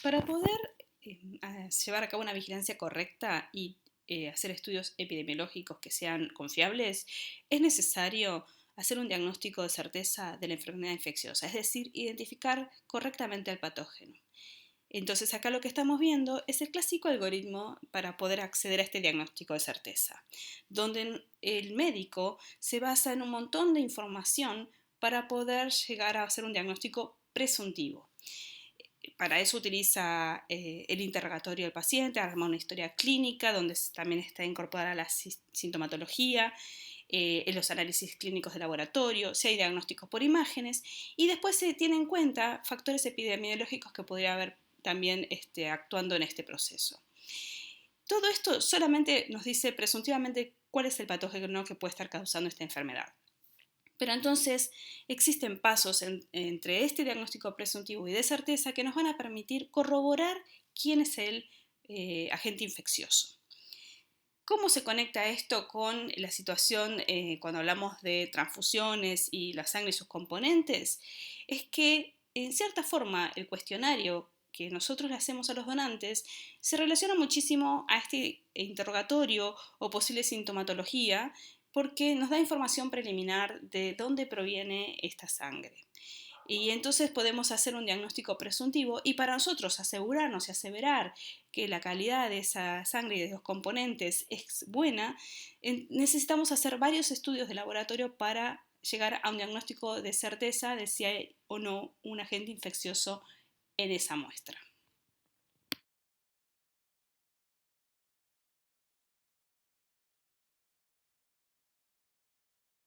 Para poder llevar a cabo una vigilancia correcta y hacer estudios epidemiológicos que sean confiables, es necesario hacer un diagnóstico de certeza de la enfermedad infecciosa, es decir, identificar correctamente al patógeno. Entonces acá lo que estamos viendo es el clásico algoritmo para poder acceder a este diagnóstico de certeza, donde el médico se basa en un montón de información para poder llegar a hacer un diagnóstico presuntivo. Para eso utiliza el interrogatorio del paciente, arma una historia clínica donde también está incorporada la sintomatología, los análisis clínicos de laboratorio, si hay diagnósticos por imágenes, y después se tienen en cuenta factores epidemiológicos que podría haber también actuando en este proceso. Todo esto solamente nos dice presuntivamente cuál es el patógeno que puede estar causando esta enfermedad. Pero entonces existen pasos entre este diagnóstico presuntivo y de certeza que nos van a permitir corroborar quién es el agente infeccioso. ¿Cómo se conecta esto con la situación cuando hablamos de transfusiones y la sangre y sus componentes? Es que, en cierta forma, el cuestionario que nosotros le hacemos a los donantes se relaciona muchísimo a este interrogatorio o posible sintomatología porque nos da información preliminar de dónde proviene esta sangre. Y entonces podemos hacer un diagnóstico presuntivo y para nosotros asegurarnos y aseverar que la calidad de esa sangre y de los componentes es buena, necesitamos hacer varios estudios de laboratorio para llegar a un diagnóstico de certeza de si hay o no un agente infeccioso en esa muestra.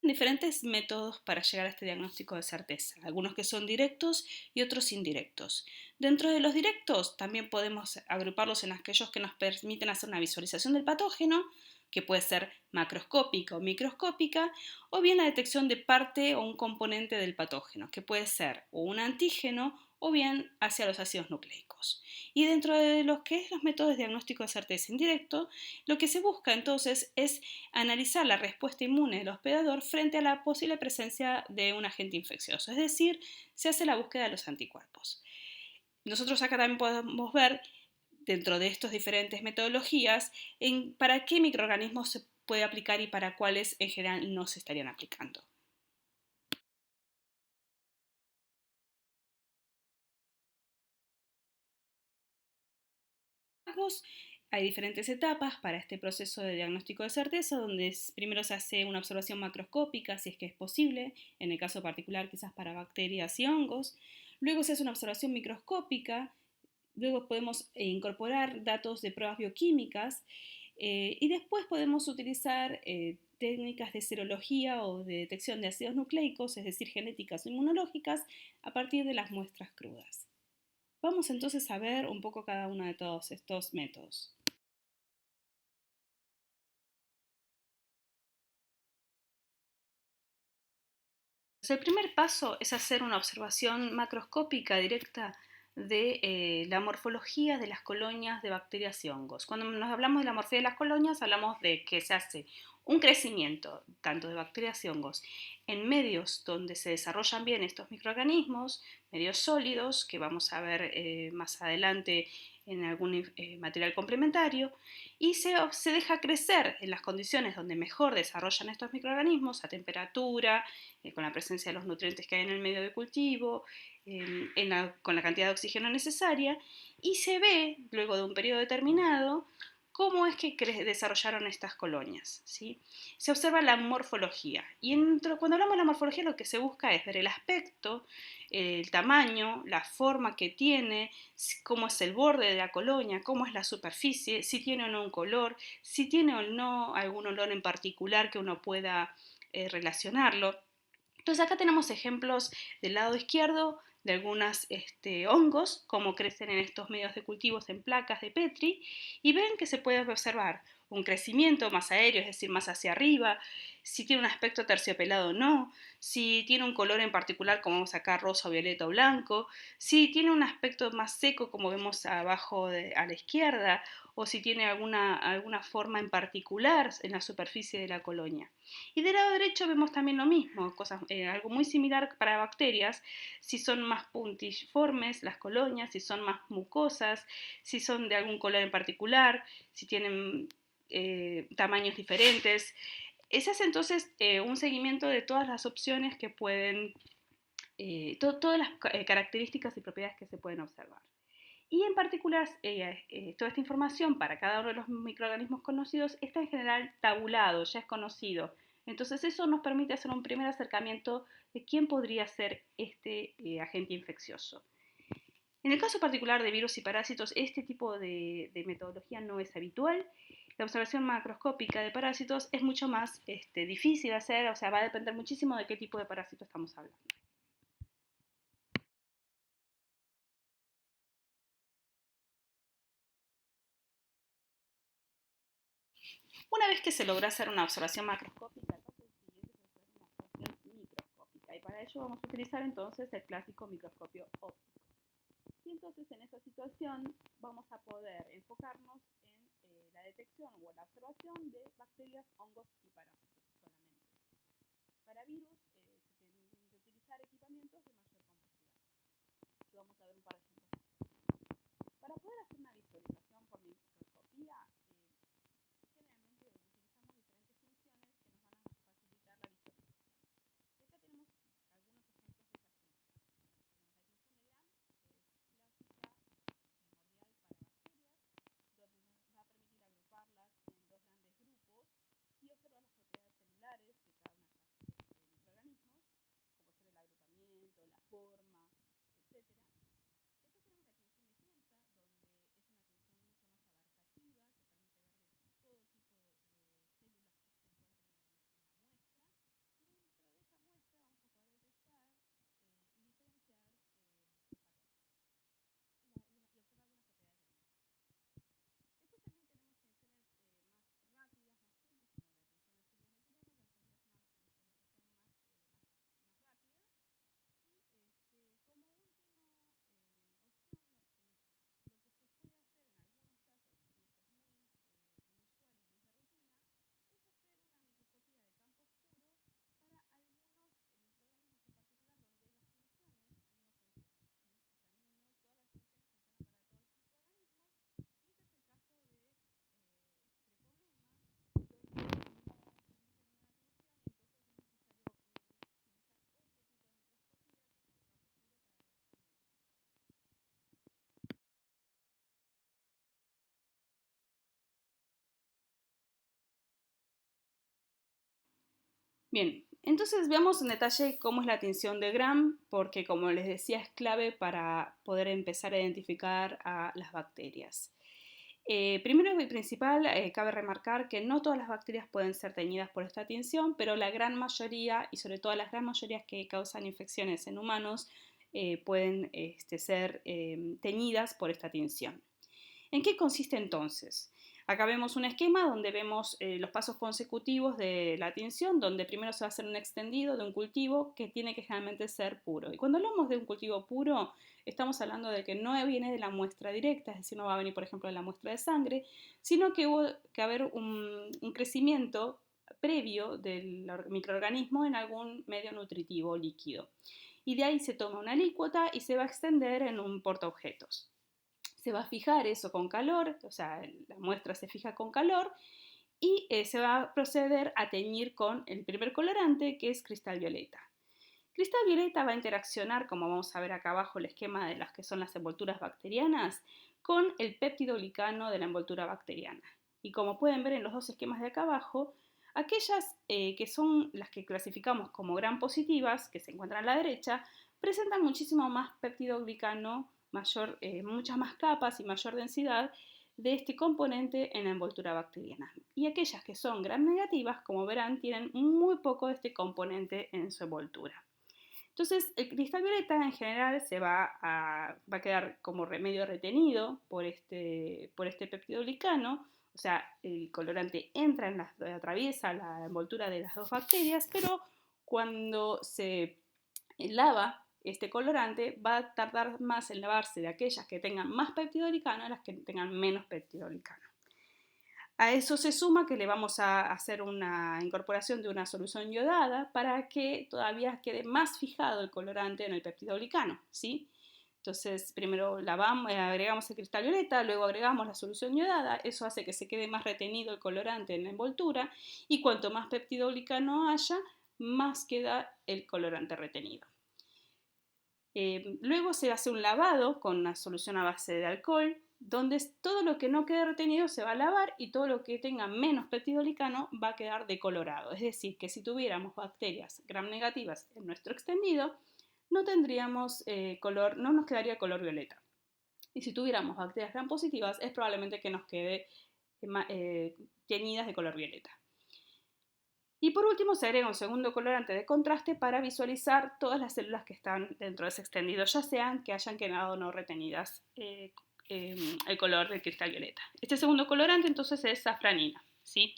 Diferentes métodos para llegar a este diagnóstico de certeza, algunos que son directos y otros indirectos. Dentro de los directos también podemos agruparlos en aquellos que nos permiten hacer una visualización del patógeno, que puede ser macroscópica o microscópica, o bien la detección de parte o un componente del patógeno, que puede ser o un antígeno o bien hacia los ácidos nucleicos. Y dentro de los que es los métodos de diagnóstico de certeza indirecto, lo que se busca entonces es analizar la respuesta inmune del hospedador frente a la posible presencia de un agente infeccioso, es decir, se hace la búsqueda de los anticuerpos. Nosotros acá también podemos ver, dentro de estas diferentes metodologías, para qué microorganismos se puede aplicar y para cuáles en general no se estarían aplicando. Hay diferentes etapas para este proceso de diagnóstico de certeza, donde primero se hace una observación macroscópica, si es que es posible, en el caso particular quizás para bacterias y hongos. Luego se hace una observación microscópica, luego podemos incorporar datos de pruebas bioquímicas y después podemos utilizar técnicas de serología o de detección de ácidos nucleicos, es decir, genéticas o inmunológicas, a partir de las muestras crudas. Vamos entonces a ver un poco cada uno de todos estos métodos. El primer paso es hacer una observación macroscópica directa de la morfología de las colonias de bacterias y hongos. Cuando nos hablamos de la morfología de las colonias, hablamos de que se hace un crecimiento tanto de bacterias y hongos en medios donde se desarrollan bien estos microorganismos, medios sólidos, que vamos a ver más adelante en algún material complementario, y se deja crecer en las condiciones donde mejor desarrollan estos microorganismos, a temperatura, con la presencia de los nutrientes que hay en el medio de cultivo, con la cantidad de oxígeno necesaria, y se ve, luego de un periodo determinado, cómo es que desarrollaron estas colonias, ¿sí? Se observa la morfología, y cuando hablamos de la morfología lo que se busca es ver el aspecto, el tamaño, la forma que tiene, cómo es el borde de la colonia, cómo es la superficie, si tiene o no un color, si tiene o no algún olor en particular que uno pueda relacionarlo. Entonces acá tenemos ejemplos del lado izquierdo de algunos hongos, cómo crecen en estos medios de cultivos en placas de Petri, y ven que se puede observar un crecimiento más aéreo, es decir, más hacia arriba, si tiene un aspecto terciopelado o no, si tiene un color en particular como vemos acá, rosa, violeta o blanco, si tiene un aspecto más seco como vemos abajo a la izquierda, o si tiene alguna forma en particular en la superficie de la colonia. Y del lado derecho vemos también lo mismo, algo muy similar para bacterias, si son más puntiformes las colonias, si son más mucosas, si son de algún color en particular, si tienen tamaños diferentes. Se hace entonces un seguimiento de todas las opciones que pueden, todas las características y propiedades que se pueden observar. Y en particular, toda esta información para cada uno de los microorganismos conocidos está en general tabulado, ya es conocido. Entonces eso nos permite hacer un primer acercamiento de quién podría ser este agente infeccioso. En el caso particular de virus y parásitos, este tipo de metodología no es habitual. La observación macroscópica de parásitos es mucho más difícil de hacer, o sea, va a depender muchísimo de qué tipo de parásito estamos hablando. Una vez que se logra hacer una observación macroscópica, el paso siguiente es hacer una observación microscópica. Y para ello vamos a utilizar entonces el clásico microscopio óptico. Y entonces en esa situación vamos a poder enfocarnos en la detección o la observación de bacterias, hongos y parásitos solamente. Para virus se tienen que utilizar equipamientos de mayor complejidad. Y vamos a ver un par de ejemplos. Para poder hacer una visualización por microscopía, generalmente utilizamos diferentes funciones que nos van a facilitar la visualización. Y acá tenemos algunos ejemplos de esa función. Tenemos la función de Gram, que es clásica y primordial para bacterias, donde nos va a permitir agruparlas en dos grandes grupos y observar las propiedades celulares de cada uno de estos microorganismos, como ser el agrupamiento, la forma, etc. Después tenemos la tinción de Giemsa, donde es una tinción mucho más abarcativa, que permite ver de todo tipo de células que se encuentren en la muestra. Y dentro de esa muestra vamos a poder detectar y diferenciar los patógenos y observar algunas propiedades del mismo. Después también tenemos tinciones más rápidas, más simples, como la tinción de sodio metileno, que nos permite hacer una visualización más rápida. Y como última opción, lo que se puede hacer en algunos casos, y esto es muy inusual y no es de rutina, es hacer una microscopía de campo oscuro para algunos microorganismos en particular donde las tinciones no funcionan. O sea, no todas las tinciones funcionan para todos los microorganismos, y ese es el caso de treponemas, donde no utiliza ninguna tinción y entonces es necesario utilizar otro tipo de microscopía, que es con campo oscuro, para poder identificarlo. Bien, entonces veamos en detalle cómo es la tinción de Gram, porque como les decía es clave para poder empezar a identificar a las bacterias. Primero y principal, cabe remarcar que no todas las bacterias pueden ser teñidas por esta tinción, pero la gran mayoría, y sobre todo las gran mayorías que causan infecciones en humanos, pueden ser teñidas por esta tinción. ¿En qué consiste entonces? Acá vemos un esquema donde vemos los pasos consecutivos de la tinción, donde primero se va a hacer un extendido de un cultivo que tiene que generalmente ser puro. Y cuando hablamos de un cultivo puro, estamos hablando de que no viene de la muestra directa, es decir, no va a venir, por ejemplo, de la muestra de sangre, sino que hubo que haber un crecimiento previo del microorganismo en algún medio nutritivo líquido. Y de ahí se toma una alícuota y se va a extender en un portaobjetos. Se va a fijar eso con calor, o sea, la muestra se fija con calor y se va a proceder a teñir con el primer colorante, que es cristal violeta. Cristal violeta va a interaccionar, como vamos a ver acá abajo el esquema de las que son las envolturas bacterianas, con el péptidoglicano de la envoltura bacteriana. Y como pueden ver en los dos esquemas de acá abajo, aquellas que son las que clasificamos como gram positivas, que se encuentran a la derecha, presentan muchísimo más péptidoglicano, muchas más capas y mayor densidad de este componente en la envoltura bacteriana. Y aquellas que son gram negativas, como verán, tienen muy poco de este componente en su envoltura. Entonces, el cristal violeta en general va a quedar como remedio retenido por este peptidoglicano, o sea, el colorante atraviesa la envoltura de las dos bacterias, pero cuando se lava este colorante va a tardar más en lavarse de aquellas que tengan más peptidoglicano a las que tengan menos peptidoglicano. A eso se suma que le vamos a hacer una incorporación de una solución iodada para que todavía quede más fijado el colorante en el peptidoglicano, ¿sí? Entonces, primero agregamos el cristal violeta, luego agregamos la solución iodada, eso hace que se quede más retenido el colorante en la envoltura y cuanto más peptidoglicano haya, más queda el colorante retenido. Luego se hace un lavado con una solución a base de alcohol, donde todo lo que no quede retenido se va a lavar y todo lo que tenga menos peptidoglicano va a quedar decolorado. Es decir, que si tuviéramos bacterias gram negativas en nuestro extendido, no tendríamos color, no nos quedaría color violeta. Y si tuviéramos bacterias gram positivas, es probablemente que nos quede teñidas de color violeta. Y por último se agrega un segundo colorante de contraste para visualizar todas las células que están dentro de ese extendido, ya sean que hayan quedado o no retenidas el color del cristal violeta. Este segundo colorante entonces es safranina, ¿sí?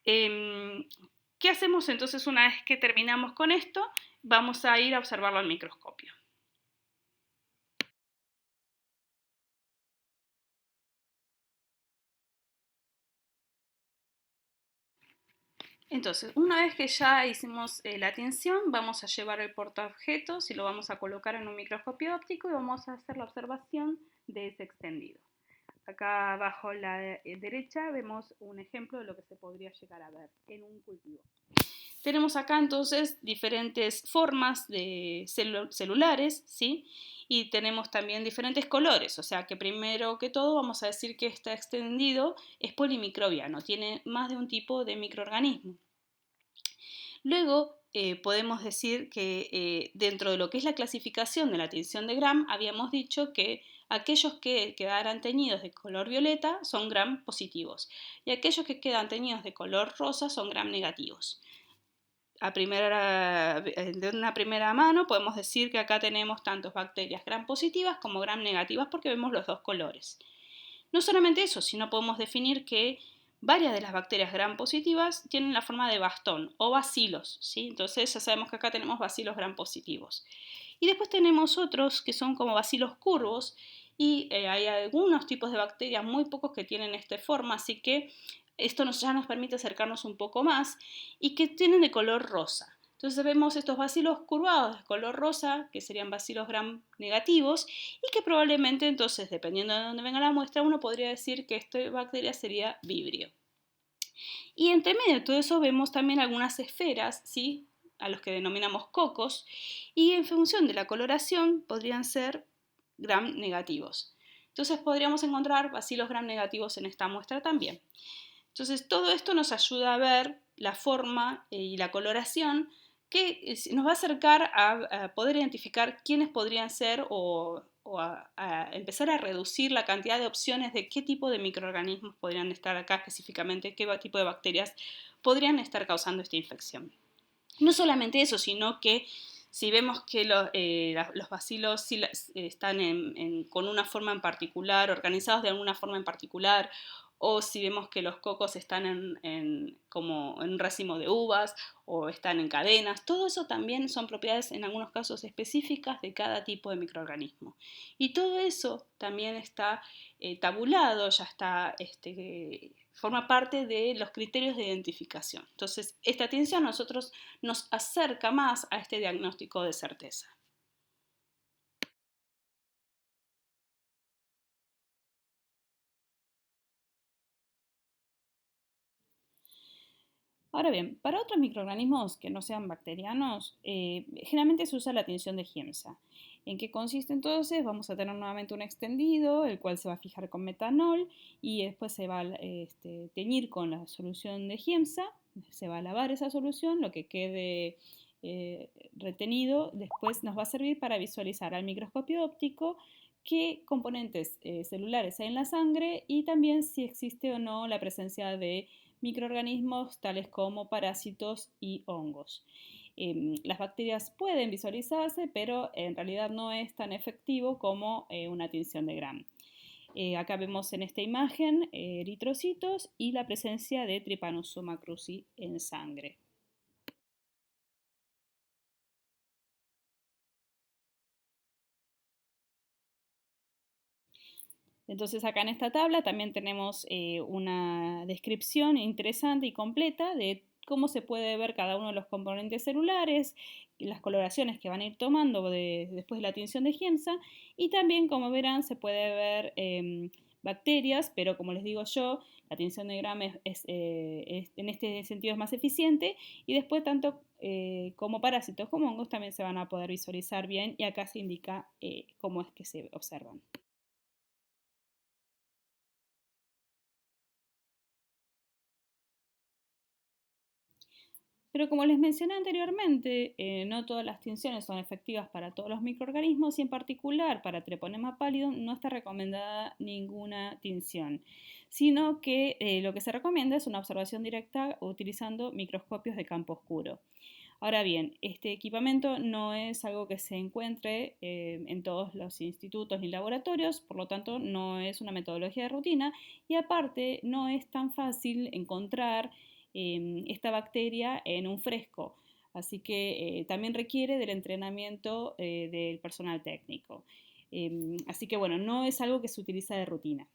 ¿Qué hacemos entonces una vez que terminamos con esto? Vamos a ir a observarlo al microscopio. Entonces, una vez que ya hicimos la tinción, vamos a llevar el portaobjetos y lo vamos a colocar en un microscopio óptico y vamos a hacer la observación de ese extendido. Acá abajo a la derecha vemos un ejemplo de lo que se podría llegar a ver en un cultivo. Tenemos acá entonces diferentes formas de celulares, ¿sí? Y tenemos también diferentes colores, o sea que primero que todo vamos a decir que este extendido es polimicrobiano, tiene más de un tipo de microorganismo. Luego podemos decir que dentro de lo que es la clasificación de la tinción de Gram, habíamos dicho que aquellos que quedaran teñidos de color violeta son Gram positivos y aquellos que quedan teñidos de color rosa son Gram negativos. De una primera mano podemos decir que acá tenemos tanto bacterias Gram positivas como Gram negativas porque vemos los dos colores. No solamente eso, sino podemos definir que varias de las bacterias gram positivas tienen la forma de bastón o bacilos, ¿sí? Entonces ya sabemos que acá tenemos bacilos gram positivos. Y después tenemos otros que son como bacilos curvos y hay algunos tipos de bacterias, muy pocos que tienen esta forma, así que esto ya nos permite acercarnos un poco más y que tienen de color rosa. Entonces vemos estos bacilos curvados de color rosa, que serían bacilos gram negativos, y que probablemente entonces, dependiendo de dónde venga la muestra, uno podría decir que esta bacteria sería vibrio. Y entre medio de todo eso vemos también algunas esferas, ¿sí? A los que denominamos cocos, y en función de la coloración podrían ser gram negativos. Entonces podríamos encontrar bacilos gram negativos en esta muestra también. Entonces todo esto nos ayuda a ver la forma y la coloración que nos va a acercar a poder identificar quiénes podrían ser o a empezar a reducir la cantidad de opciones de qué tipo de microorganismos podrían estar acá específicamente, qué tipo de bacterias podrían estar causando esta infección. No solamente eso, sino que si vemos que los bacilos están con una forma en particular, organizados de alguna forma en particular, o si vemos que los cocos están como en un racimo de uvas o están en cadenas, todo eso también son propiedades en algunos casos específicas de cada tipo de microorganismo. Y todo eso también está tabulado, ya está forma parte de los criterios de identificación. Entonces, esta tinción a nosotros nos acerca más a este diagnóstico de certeza. Ahora bien, para otros microorganismos que no sean bacterianos, generalmente se usa la tinción de Giemsa. ¿En qué consiste entonces? Vamos a tener nuevamente un extendido, el cual se va a fijar con metanol y después se va a teñir con la solución de Giemsa, se va a lavar esa solución, lo que quede retenido después nos va a servir para visualizar al microscopio óptico qué componentes celulares hay en la sangre y también si existe o no la presencia de microorganismos tales como parásitos y hongos. Las bacterias pueden visualizarse, pero en realidad no es tan efectivo como una tinción de Gram. Acá vemos en esta imagen eritrocitos y la presencia de Trypanosoma cruzi en sangre. Entonces acá en esta tabla también tenemos una descripción interesante y completa de cómo se puede ver cada uno de los componentes celulares, las coloraciones que van a ir tomando después de la tinción de Giemsa, y también, como verán, se puede ver bacterias, pero como les digo yo, la tinción de Gram en este sentido es más eficiente, y después tanto como parásitos como hongos también se van a poder visualizar bien, y acá se indica cómo es que se observan. Pero como les mencioné anteriormente, no todas las tinciones son efectivas para todos los microorganismos y en particular para Treponema pallidum no está recomendada ninguna tinción, sino que lo que se recomienda es una observación directa utilizando microscopios de campo oscuro. Ahora bien, este equipamiento no es algo que se encuentre en todos los institutos ni laboratorios, por lo tanto no es una metodología de rutina y aparte no es tan fácil encontrar esta bacteria en un fresco. Así que también requiere del entrenamiento del personal técnico. Así que bueno, no es algo que se utiliza de rutina.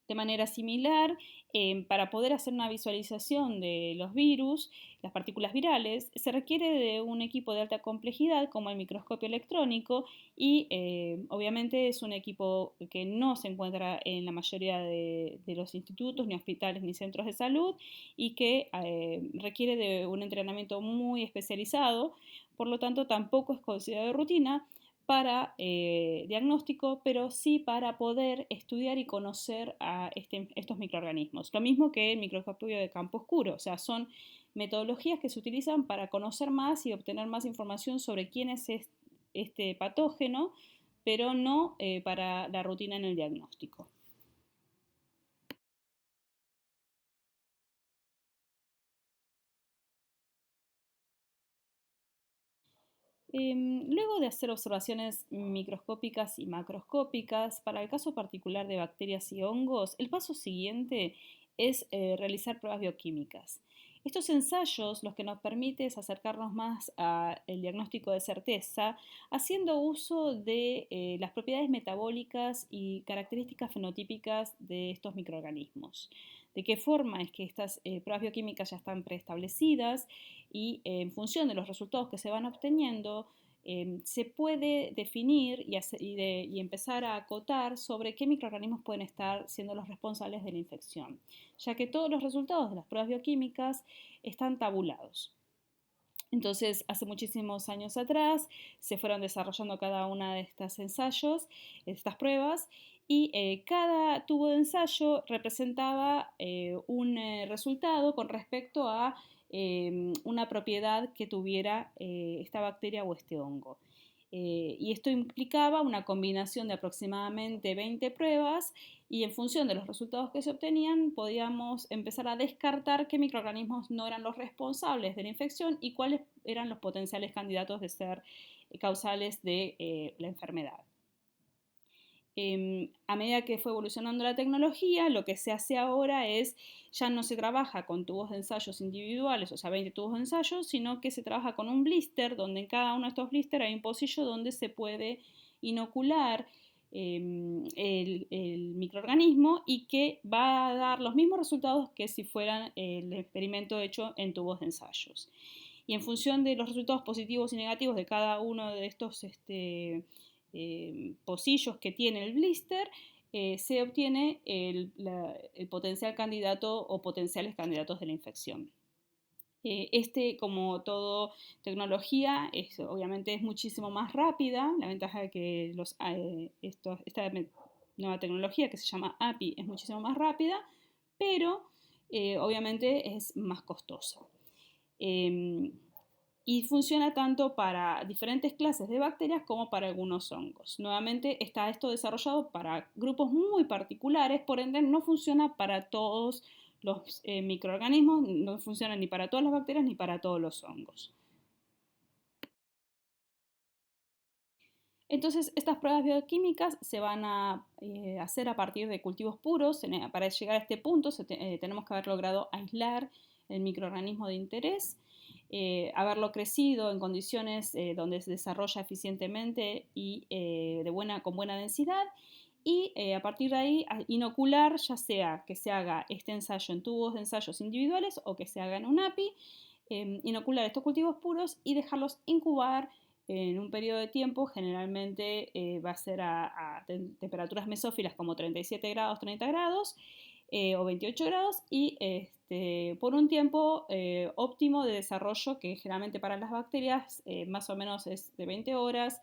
De manera similar, para poder hacer una visualización de los virus, las partículas virales, se requiere de un equipo de alta complejidad como el microscopio electrónico y obviamente es un equipo que no se encuentra en la mayoría de los institutos, ni hospitales, ni centros de salud y que requiere de un entrenamiento muy especializado, por lo tanto tampoco es considerado de rutina para diagnóstico, pero sí para poder estudiar y conocer a estos microorganismos. Lo mismo que el microscopio de campo oscuro, o sea, son metodologías que se utilizan para conocer más y obtener más información sobre quién es este patógeno, pero no para la rutina en el diagnóstico. Luego de hacer observaciones microscópicas y macroscópicas, para el caso particular de bacterias y hongos, el paso siguiente es realizar pruebas bioquímicas. Estos ensayos los que nos permiten es acercarnos más al diagnóstico de certeza, haciendo uso de las propiedades metabólicas y características fenotípicas de estos microorganismos. ¿De qué forma es que estas pruebas bioquímicas ya están preestablecidas y en función de los resultados que se van obteniendo, se puede definir y empezar a acotar sobre qué microorganismos pueden estar siendo los responsables de la infección, ya que todos los resultados de las pruebas bioquímicas están tabulados. Entonces, hace muchísimos años atrás se fueron desarrollando cada una de estos ensayos, estas pruebas, y cada tubo de ensayo representaba un resultado con respecto a una propiedad que tuviera esta bacteria o este hongo. Y esto implicaba una combinación de aproximadamente 20 pruebas y en función de los resultados que se obtenían podíamos empezar a descartar qué microorganismos no eran los responsables de la infección y cuáles eran los potenciales candidatos de ser causales de la enfermedad. A medida que fue evolucionando la tecnología, lo que se hace ahora es, ya no se trabaja con tubos de ensayos individuales, o sea, 20 tubos de ensayo, sino que se trabaja con un blister, donde en cada uno de estos blisters hay un pocillo donde se puede inocular el microorganismo y que va a dar los mismos resultados que si fueran el experimento hecho en tubos de ensayos. Y en función de los resultados positivos y negativos de cada uno de estos pocillos que tiene el blister, se obtiene el potencial candidato o potenciales candidatos de la infección. Como todo tecnología, obviamente es muchísimo más rápida. La ventaja de que esta nueva tecnología que se llama API es muchísimo más rápida, pero obviamente es más costosa. Y funciona tanto para diferentes clases de bacterias como para algunos hongos. Nuevamente está esto desarrollado para grupos muy particulares, por ende no funciona para todos los microorganismos, no funciona ni para todas las bacterias ni para todos los hongos. Entonces, estas pruebas bioquímicas se van a hacer a partir de cultivos puros. Para llegar a este punto tenemos que haber logrado aislar el microorganismo de interés haberlo crecido en condiciones donde se desarrolla eficientemente y con buena densidad, y a partir de ahí inocular, ya sea que se haga este ensayo en tubos de ensayos individuales o que se haga en un API, inocular estos cultivos puros y dejarlos incubar en un periodo de tiempo, generalmente va a ser a temperaturas mesófilas como 37 grados, 30 grados o 28 grados, y por un tiempo óptimo de desarrollo, que generalmente para las bacterias más o menos es de 20 horas.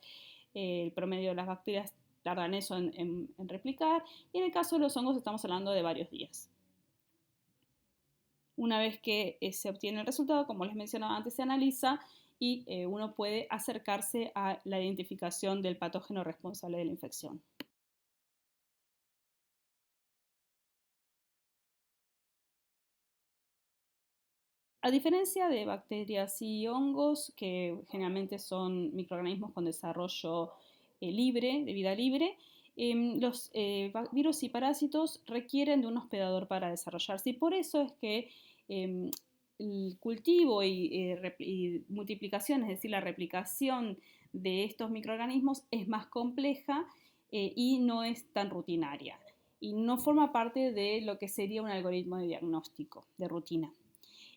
El promedio de las bacterias tardan eso en replicar, y en el caso de los hongos estamos hablando de varios días. Una vez que se obtiene el resultado, como les mencionaba antes, se analiza y uno puede acercarse a la identificación del patógeno responsable de la infección. A diferencia de bacterias y hongos, que generalmente son microorganismos con desarrollo libre, de vida libre, los virus y parásitos requieren de un hospedador para desarrollarse, y por eso es que el cultivo y multiplicación, es decir, la replicación de estos microorganismos es más compleja y no es tan rutinaria, y no forma parte de lo que sería un algoritmo de diagnóstico de rutina.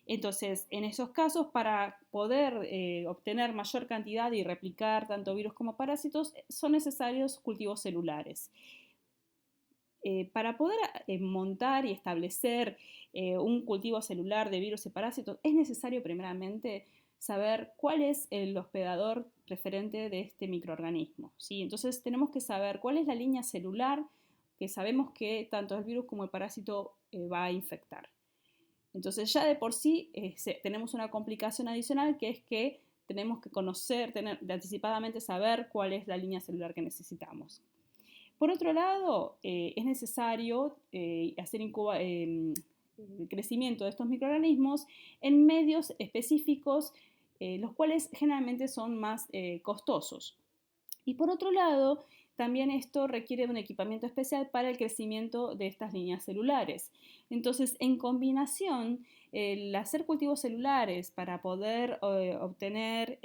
Entonces, en esos casos, para poder obtener mayor cantidad y replicar tanto virus como parásitos, son necesarios cultivos celulares. Para poder montar y establecer un cultivo celular de virus y parásitos, es necesario primeramente saber cuál es el hospedador preferente de este microorganismo, ¿sí? Entonces tenemos que saber cuál es la línea celular que sabemos que tanto el virus como el parásito va a infectar. Entonces ya de por sí tenemos una complicación adicional, que es que tenemos que anticipadamente saber cuál es la línea celular que necesitamos. Por otro lado, es necesario hacer el crecimiento de estos microorganismos en medios específicos, los cuales generalmente son más costosos. Y por otro lado, también esto requiere de un equipamiento especial para el crecimiento de estas líneas celulares. Entonces, en combinación, el hacer cultivos celulares para poder obtener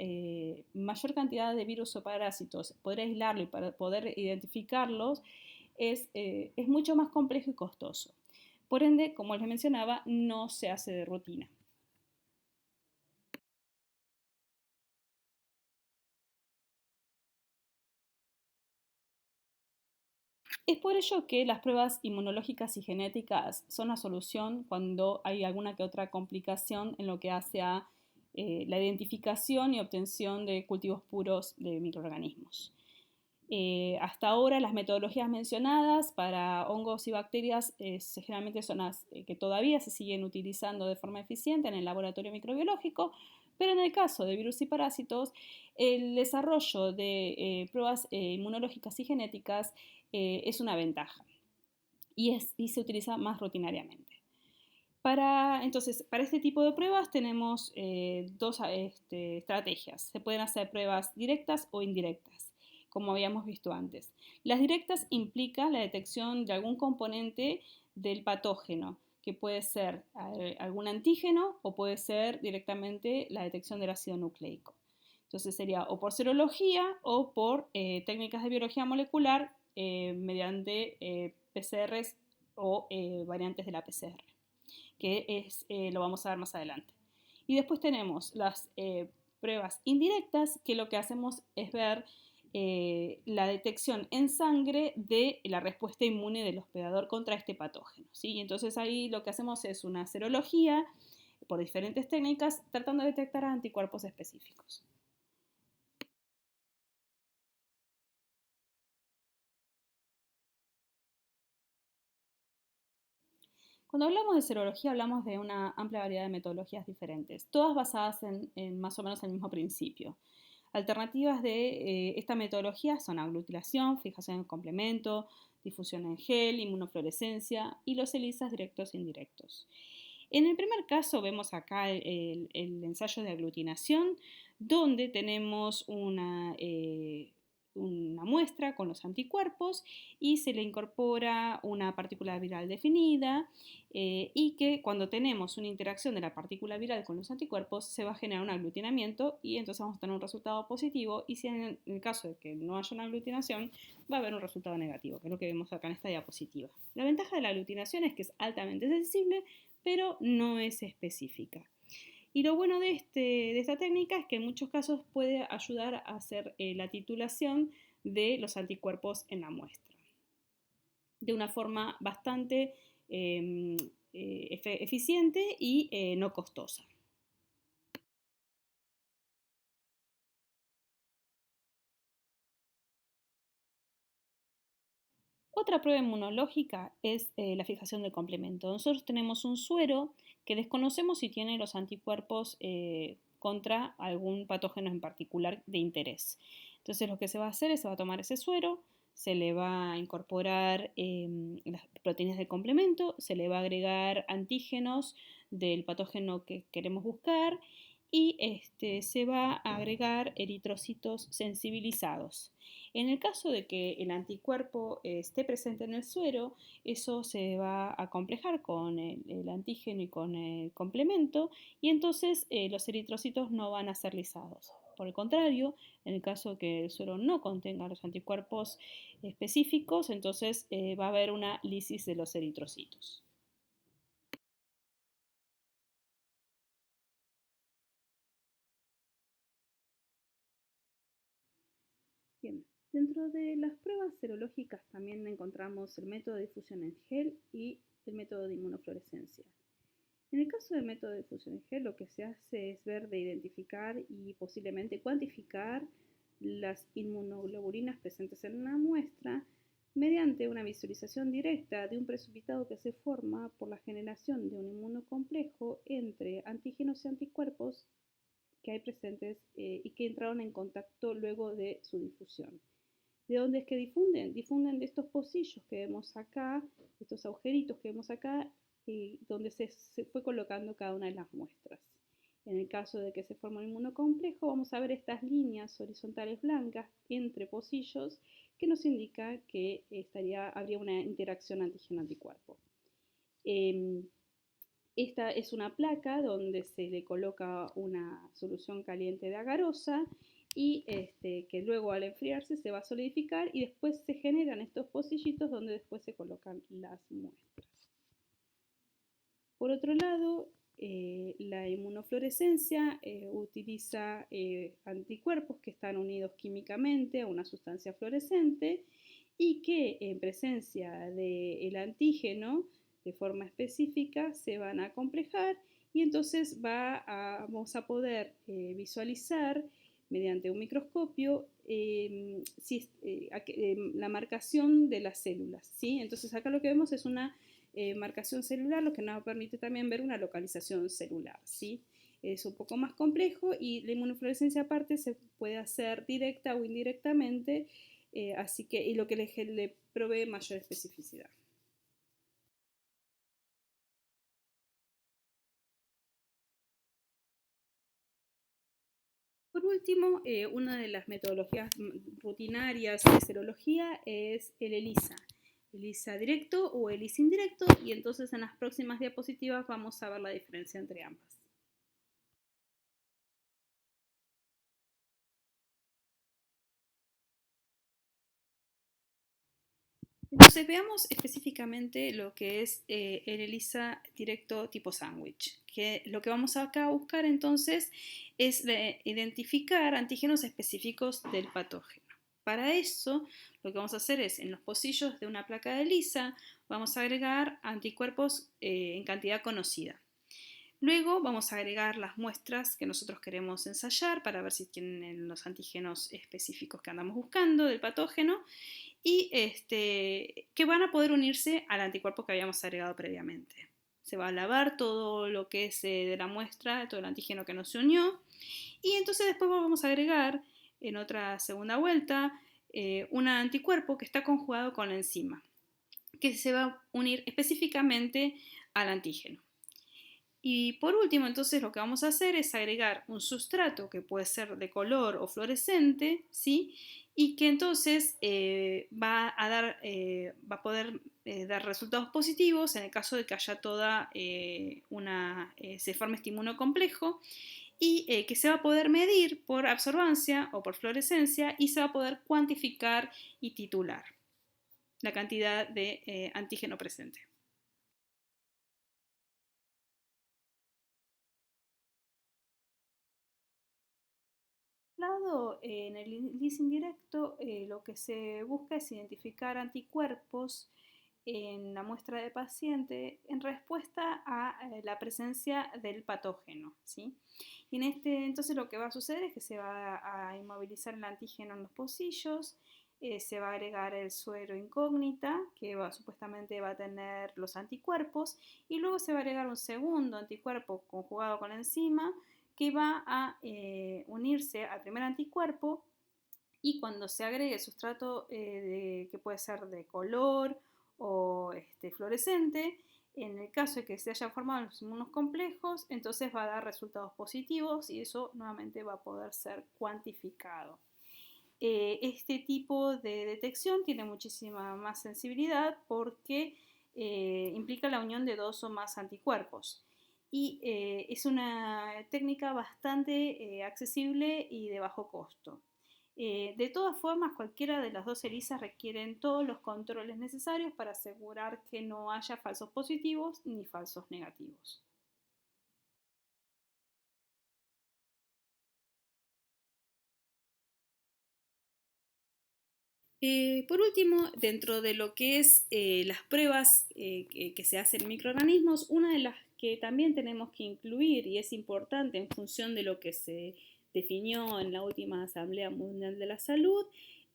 mayor cantidad de virus o parásitos, poder aislarlo y para poder identificarlos, es mucho más complejo y costoso. Por ende, como les mencionaba, no se hace de rutina. Es por ello que las pruebas inmunológicas y genéticas son la solución cuando hay alguna que otra complicación en lo que hace a la identificación y obtención de cultivos puros de microorganismos. Hasta ahora las metodologías mencionadas para hongos y bacterias generalmente son las que todavía se siguen utilizando de forma eficiente en el laboratorio microbiológico, pero en el caso de virus y parásitos, el desarrollo de pruebas inmunológicas y genéticas es una ventaja, y se utiliza más rutinariamente. Entonces, para este tipo de pruebas tenemos dos estrategias. Se pueden hacer pruebas directas o indirectas, como habíamos visto antes. Las directas implican la detección de algún componente del patógeno, que puede ser algún antígeno o puede ser directamente la detección del ácido nucleico. Entonces sería o por serología o por técnicas de biología molecular mediante PCRs o variantes de la PCR, que lo vamos a ver más adelante. Y después tenemos las pruebas indirectas, que lo que hacemos es ver la detección en sangre de la respuesta inmune del hospedador contra este patógeno, ¿sí? Entonces ahí lo que hacemos es una serología por diferentes técnicas, tratando de detectar anticuerpos específicos. Cuando hablamos de serología hablamos de una amplia variedad de metodologías diferentes, todas basadas en más o menos el mismo principio. Alternativas de esta metodología son aglutinación, fijación en complemento, difusión en gel, inmunofluorescencia y los ELISAs directos e indirectos. En el primer caso vemos acá el ensayo de aglutinación, donde tenemos una muestra con los anticuerpos y se le incorpora una partícula viral definida y que cuando tenemos una interacción de la partícula viral con los anticuerpos se va a generar un aglutinamiento y entonces vamos a tener un resultado positivo y si en el caso de que no haya una aglutinación va a haber un resultado negativo, que es lo que vemos acá en esta diapositiva. La ventaja de la aglutinación es que es altamente sensible pero no es específica. Y lo bueno de esta técnica es que en muchos casos puede ayudar a hacer la titulación de los anticuerpos en la muestra de una forma bastante eficiente y no costosa. Otra prueba inmunológica es la fijación del complemento. Nosotros tenemos un suero que desconocemos si tiene los anticuerpos contra algún patógeno en particular de interés. Entonces lo que se va a hacer es se va a tomar ese suero, se le va a incorporar las proteínas del complemento, se le va a agregar antígenos del patógeno que queremos buscar y se va a agregar eritrocitos sensibilizados. En el caso de que el anticuerpo esté presente en el suero, eso se va a complejar con el antígeno y con el complemento y entonces los eritrocitos no van a ser lisados. Por el contrario, en el caso de que el suero no contenga los anticuerpos específicos, entonces va a haber una lisis de los eritrocitos. Bien, dentro de las pruebas serológicas también encontramos el método de difusión en gel y el método de inmunofluorescencia. En el caso del método de difusión en gel, lo que se hace es ver de identificar y posiblemente cuantificar las inmunoglobulinas presentes en una muestra mediante una visualización directa de un precipitado que se forma por la generación de un inmunocomplejo entre antígenos y anticuerpos que hay presentes y que entraron en contacto luego de su difusión. ¿De dónde es que difunden? Difunden de estos pocillos que vemos acá, estos agujeritos que vemos acá, donde se fue colocando cada una de las muestras. En el caso de que se forme un inmunocomplejo, vamos a ver estas líneas horizontales blancas entre pocillos que nos indica que habría una interacción antígeno-anticuerpo. Esta es una placa donde se le coloca una solución caliente de agarosa y que luego al enfriarse se va a solidificar y después se generan estos pocillitos donde después se colocan las muestras. Por otro lado, la inmunofluorescencia utiliza anticuerpos que están unidos químicamente a una sustancia fluorescente y que en presencia del antígeno de forma específica se van a complejar y entonces vamos a poder visualizar mediante un microscopio la marcación de las células, ¿sí? Entonces acá lo que vemos es una marcación celular, lo que nos permite también ver una localización celular, ¿sí? Es un poco más complejo y la inmunofluorescencia aparte se puede hacer directa o indirectamente, así que y lo que le provee mayor especificidad. Por último, una de las metodologías rutinarias de serología es el ELISA. ELISA directo o ELISA indirecto, y entonces en las próximas diapositivas vamos a ver la diferencia entre ambas. Entonces veamos específicamente lo que es el ELISA directo tipo sándwich, que lo que vamos acá a buscar entonces es identificar antígenos específicos del patógeno. Para eso lo que vamos a hacer es en los pocillos de una placa de ELISA vamos a agregar anticuerpos en cantidad conocida. Luego vamos a agregar las muestras que nosotros queremos ensayar para ver si tienen los antígenos específicos que andamos buscando del patógeno y que van a poder unirse al anticuerpo que habíamos agregado previamente. Se va a lavar todo lo que es de la muestra, todo el antígeno que no se unió y entonces después vamos a agregar en otra segunda vuelta un anticuerpo que está conjugado con la enzima, que se va a unir específicamente al antígeno. Y por último, entonces lo que vamos a hacer es agregar un sustrato que puede ser de color o fluorescente, ¿sí? y que entonces va a poder dar resultados positivos en el caso de que haya se forme este inmunocomplejo y que se va a poder medir por absorbancia o por fluorescencia y se va a poder cuantificar y titular la cantidad de antígeno presente. En el índice indirecto, lo que se busca es identificar anticuerpos en la muestra de paciente en respuesta a la presencia del patógeno, ¿sí? Y entonces lo que va a suceder es que se va a inmovilizar el antígeno en los pocillos, se va a agregar el suero incógnita, que supuestamente va a tener los anticuerpos, y luego se va a agregar un segundo anticuerpo conjugado con la enzima, que va a unirse al primer anticuerpo, y cuando se agregue el sustrato que puede ser de color o fluorescente, en el caso de que se hayan formado los inmunocomplejos, entonces va a dar resultados positivos y eso nuevamente va a poder ser cuantificado. Este tipo de detección tiene muchísima más sensibilidad porque implica la unión de dos o más anticuerpos. Y es una técnica bastante accesible y de bajo costo. De todas formas, cualquiera de las dos ELISAs requieren todos los controles necesarios para asegurar que no haya falsos positivos ni falsos negativos. Por último, dentro de lo que es las pruebas que se hacen en microorganismos, una de las que también tenemos que incluir y es importante en función de lo que se definió en la última Asamblea Mundial de la Salud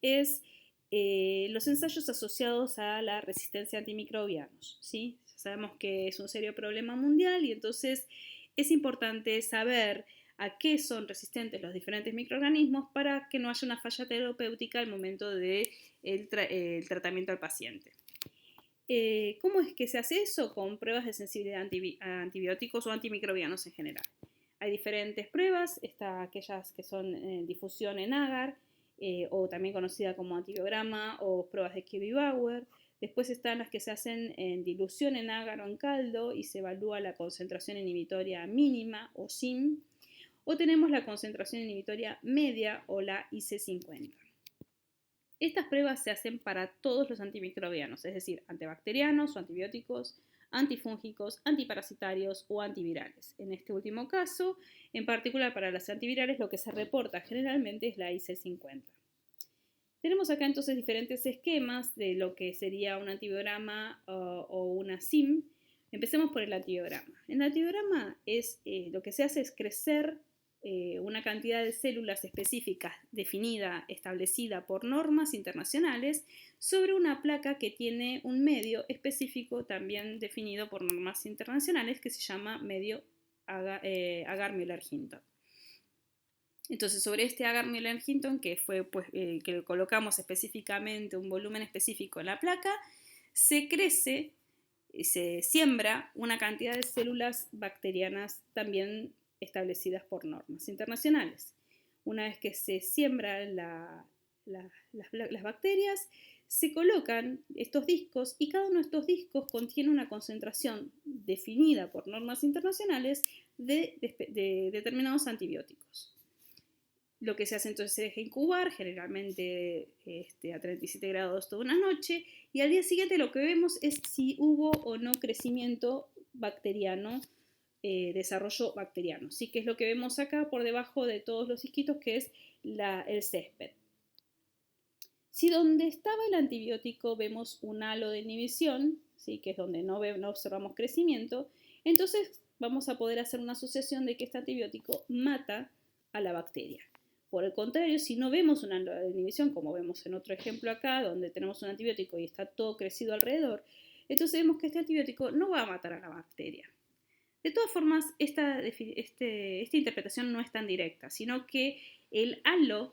es los ensayos asociados a la resistencia a antimicrobianos, ¿sí? Sabemos que es un serio problema mundial y entonces es importante saber a qué son resistentes los diferentes microorganismos para que no haya una falla terapéutica al momento del tratamiento al paciente. ¿Cómo es que se hace eso? Con pruebas de sensibilidad a antibióticos o antimicrobianos en general. Hay diferentes pruebas, aquellas que son en difusión en agar, o también conocida como antibiograma o pruebas de Kirby-Bauer. Después están las que se hacen en dilución en agar o en caldo y se evalúa la concentración inhibitoria mínima o SIM. O tenemos la concentración inhibitoria media o la IC50. Estas pruebas se hacen para todos los antimicrobianos, es decir, antibacterianos o antibióticos, antifúngicos, antiparasitarios o antivirales. En este último caso, en particular para las antivirales, lo que se reporta generalmente es la IC50. Tenemos acá entonces diferentes esquemas de lo que sería un antibiograma o una SIM. Empecemos por el antibiograma. En el antibiograma lo que se hace es crecer una cantidad de células específicas definida, establecida por normas internacionales, sobre una placa que tiene un medio específico también definido por normas internacionales que se llama medio Agar-Müller-Hinton. Entonces, sobre este Agar-Müller-Hinton, que que colocamos específicamente un volumen específico en la placa, se crece, se siembra una cantidad de células bacterianas también establecidas por normas internacionales. Una vez que se siembran las bacterias, se colocan estos discos y cada uno de estos discos contiene una concentración definida por normas internacionales de determinados antibióticos. Lo que se hace entonces es incubar, generalmente a 37 grados toda una noche, y al día siguiente lo que vemos es si hubo o no crecimiento bacteriano, desarrollo bacteriano. Sí, que es lo que vemos acá por debajo de todos los disquitos, que es el césped. Si donde estaba el antibiótico vemos un halo de inhibición, ¿sí? Que es donde no observamos crecimiento, entonces vamos a poder hacer una asociación de que este antibiótico mata a la bacteria. Por el contrario, si no vemos una halo de inhibición, como vemos en otro ejemplo acá, donde tenemos un antibiótico y está todo crecido alrededor, entonces vemos que este antibiótico no va a matar a la bacteria. De todas formas, esta interpretación no es tan directa, sino que el halo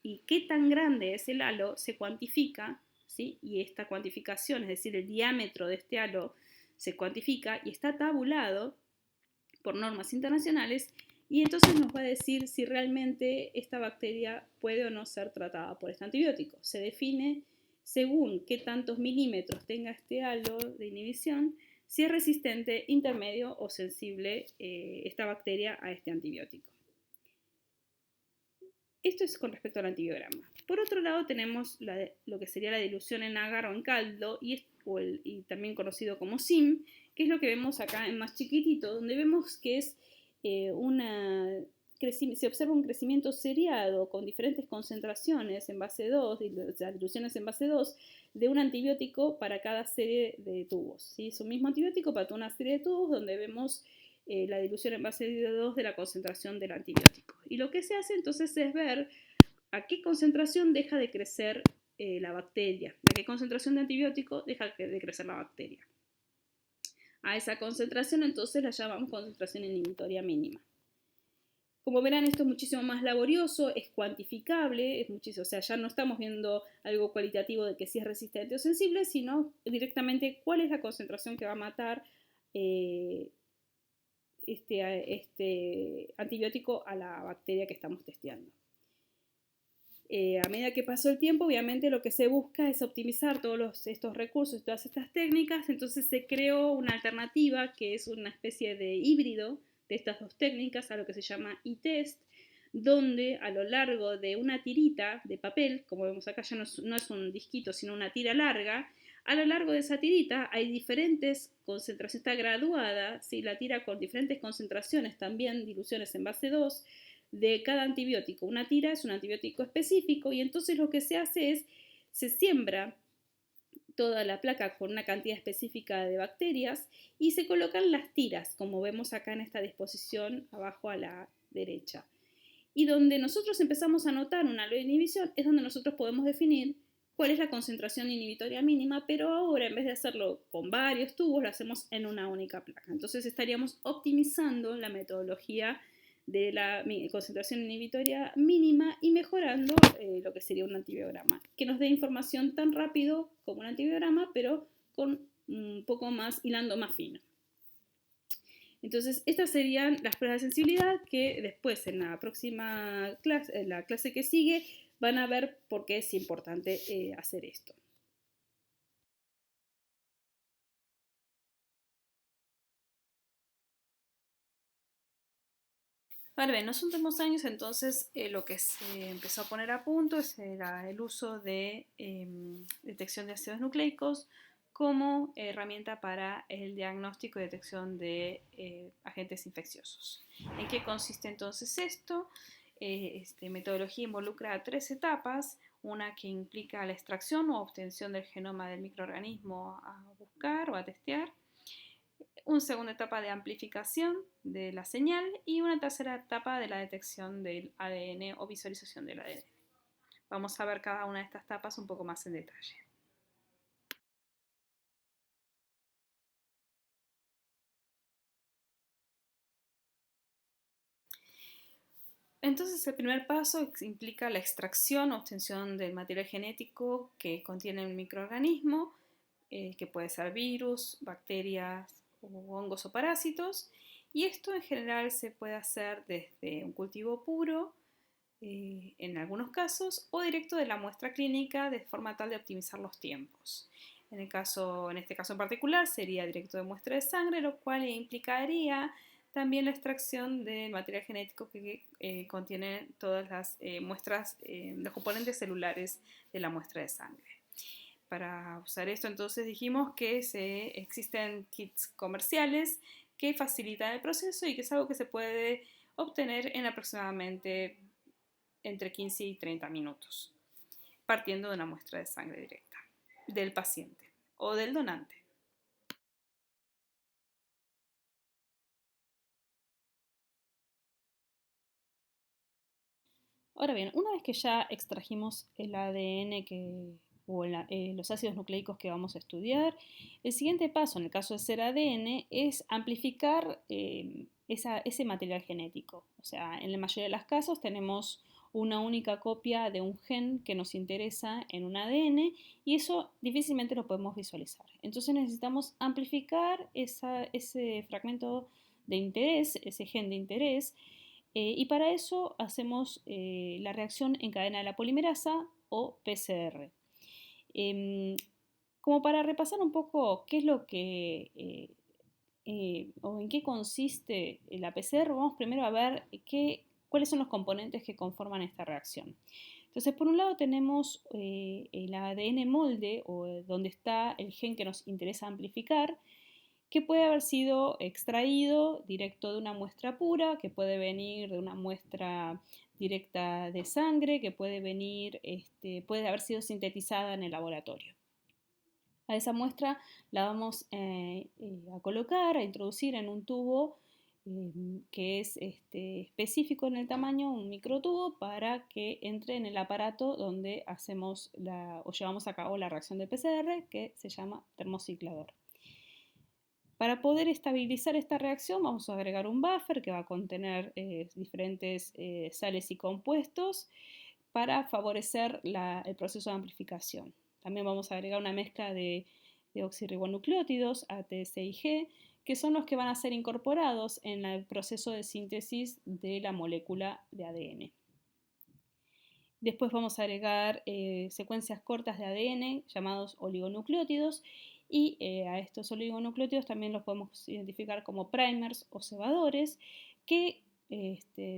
y qué tan grande es el halo se cuantifica, ¿sí? Y esta cuantificación, es decir, el diámetro de este halo se cuantifica y está tabulado por normas internacionales y entonces nos va a decir si realmente esta bacteria puede o no ser tratada por este antibiótico. Se define según qué tantos milímetros tenga este halo de inhibición, si es resistente, intermedio o sensible esta bacteria a este antibiótico. Esto es con respecto al antibiograma. Por otro lado tenemos lo que sería la dilución en agar o en caldo y también conocido como SIM, que es lo que vemos acá en más chiquitito, donde vemos que es se observa un crecimiento seriado con diferentes concentraciones en base 2, diluciones en base 2, de un antibiótico para cada serie de tubos. ¿Sí? Es un mismo antibiótico para toda una serie de tubos donde vemos la dilución en base 2 de la concentración del antibiótico. Y lo que se hace entonces es ver a qué concentración deja de crecer la bacteria, a qué concentración de antibiótico deja de crecer la bacteria. A esa concentración entonces la llamamos concentración inhibitoria mínima. Como verán, esto es muchísimo más laborioso, es cuantificable, o sea, ya no estamos viendo algo cualitativo de que si es resistente o sensible, sino directamente cuál es la concentración que va a matar este antibiótico a la bacteria que estamos testeando. A medida que pasó el tiempo, obviamente lo que se busca es optimizar todos estos recursos, todas estas técnicas, entonces se creó una alternativa que es una especie de híbrido de estas dos técnicas, a lo que se llama e-test, donde a lo largo de una tirita de papel, como vemos acá ya no es un disquito, sino una tira larga, a lo largo de esa tirita hay diferentes concentraciones, está graduada, ¿sí? La tira con diferentes concentraciones, también diluciones en base 2, de cada antibiótico. Una tira es un antibiótico específico y entonces lo que se hace es, se siembra toda la placa con una cantidad específica de bacterias y se colocan las tiras, como vemos acá en esta disposición abajo a la derecha. Y donde nosotros empezamos a notar una halo de inhibición es donde nosotros podemos definir cuál es la concentración inhibitoria mínima, pero ahora en vez de hacerlo con varios tubos, lo hacemos en una única placa. Entonces estaríamos optimizando la metodología de la concentración inhibitoria mínima y mejorando lo que sería un antibiograma, que nos dé información tan rápido como un antibiograma, pero con un poco más, hilando más fino. Entonces, estas serían las pruebas de sensibilidad que después en la próxima clase, en la clase que sigue, van a ver por qué es importante hacer esto. Ahora bien, en los últimos años entonces lo que se empezó a poner a punto era el uso de detección de ácidos nucleicos como herramienta para el diagnóstico y detección de agentes infecciosos. ¿En qué consiste entonces esto? Esta metodología involucra 3 etapas, una que implica la extracción o obtención del genoma del microorganismo a buscar o a testear, una segunda etapa de amplificación de la señal y una tercera etapa de la detección del ADN o visualización del ADN. Vamos a ver cada una de estas etapas un poco más en detalle. Entonces el primer paso implica la extracción o obtención del material genético que contiene el microorganismo, que puede ser virus, bacterias, hongos o parásitos, y esto en general se puede hacer desde un cultivo puro, en algunos casos, o directo de la muestra clínica de forma tal de optimizar los tiempos. En este caso en particular sería directo de muestra de sangre, lo cual implicaría también la extracción del material genético que contiene todas las muestras, los componentes celulares de la muestra de sangre. Para usar esto entonces dijimos que existen kits comerciales que facilitan el proceso y que es algo que se puede obtener en aproximadamente entre 15 y 30 minutos, partiendo de una muestra de sangre directa del paciente o del donante. Ahora bien, una vez que ya extrajimos el ADN o los ácidos nucleicos que vamos a estudiar, el siguiente paso, en el caso de ser ADN, es amplificar ese material genético. O sea, en la mayoría de los casos tenemos una única copia de un gen que nos interesa en un ADN y eso difícilmente lo podemos visualizar. Entonces necesitamos amplificar ese fragmento de interés, ese gen de interés, Y para eso hacemos la reacción en cadena de la polimerasa o PCR. Como para repasar un poco qué es lo que o en qué consiste la PCR, vamos primero a ver cuáles son los componentes que conforman esta reacción. Entonces, por un lado tenemos el ADN molde, o donde está el gen que nos interesa amplificar, que puede haber sido extraído directo de una muestra pura, que puede venir de una muestra directa de sangre, que puede venir, puede haber sido sintetizada en el laboratorio. A esa muestra la vamos a colocar, a introducir en un tubo que es específico en el tamaño, un microtubo, para que entre en el aparato donde hacemos o llevamos a cabo la reacción de PCR, que se llama termociclador. Para poder estabilizar esta reacción vamos a agregar un buffer que va a contener diferentes sales y compuestos para favorecer el proceso de amplificación. También vamos a agregar una mezcla de deoxirribonucleótidos, ATS y G, que son los que van a ser incorporados en el proceso de síntesis de la molécula de ADN. Después vamos a agregar secuencias cortas de ADN llamados oligonucleótidos, y a estos oligonucleótidos también los podemos identificar como primers o cebadores, que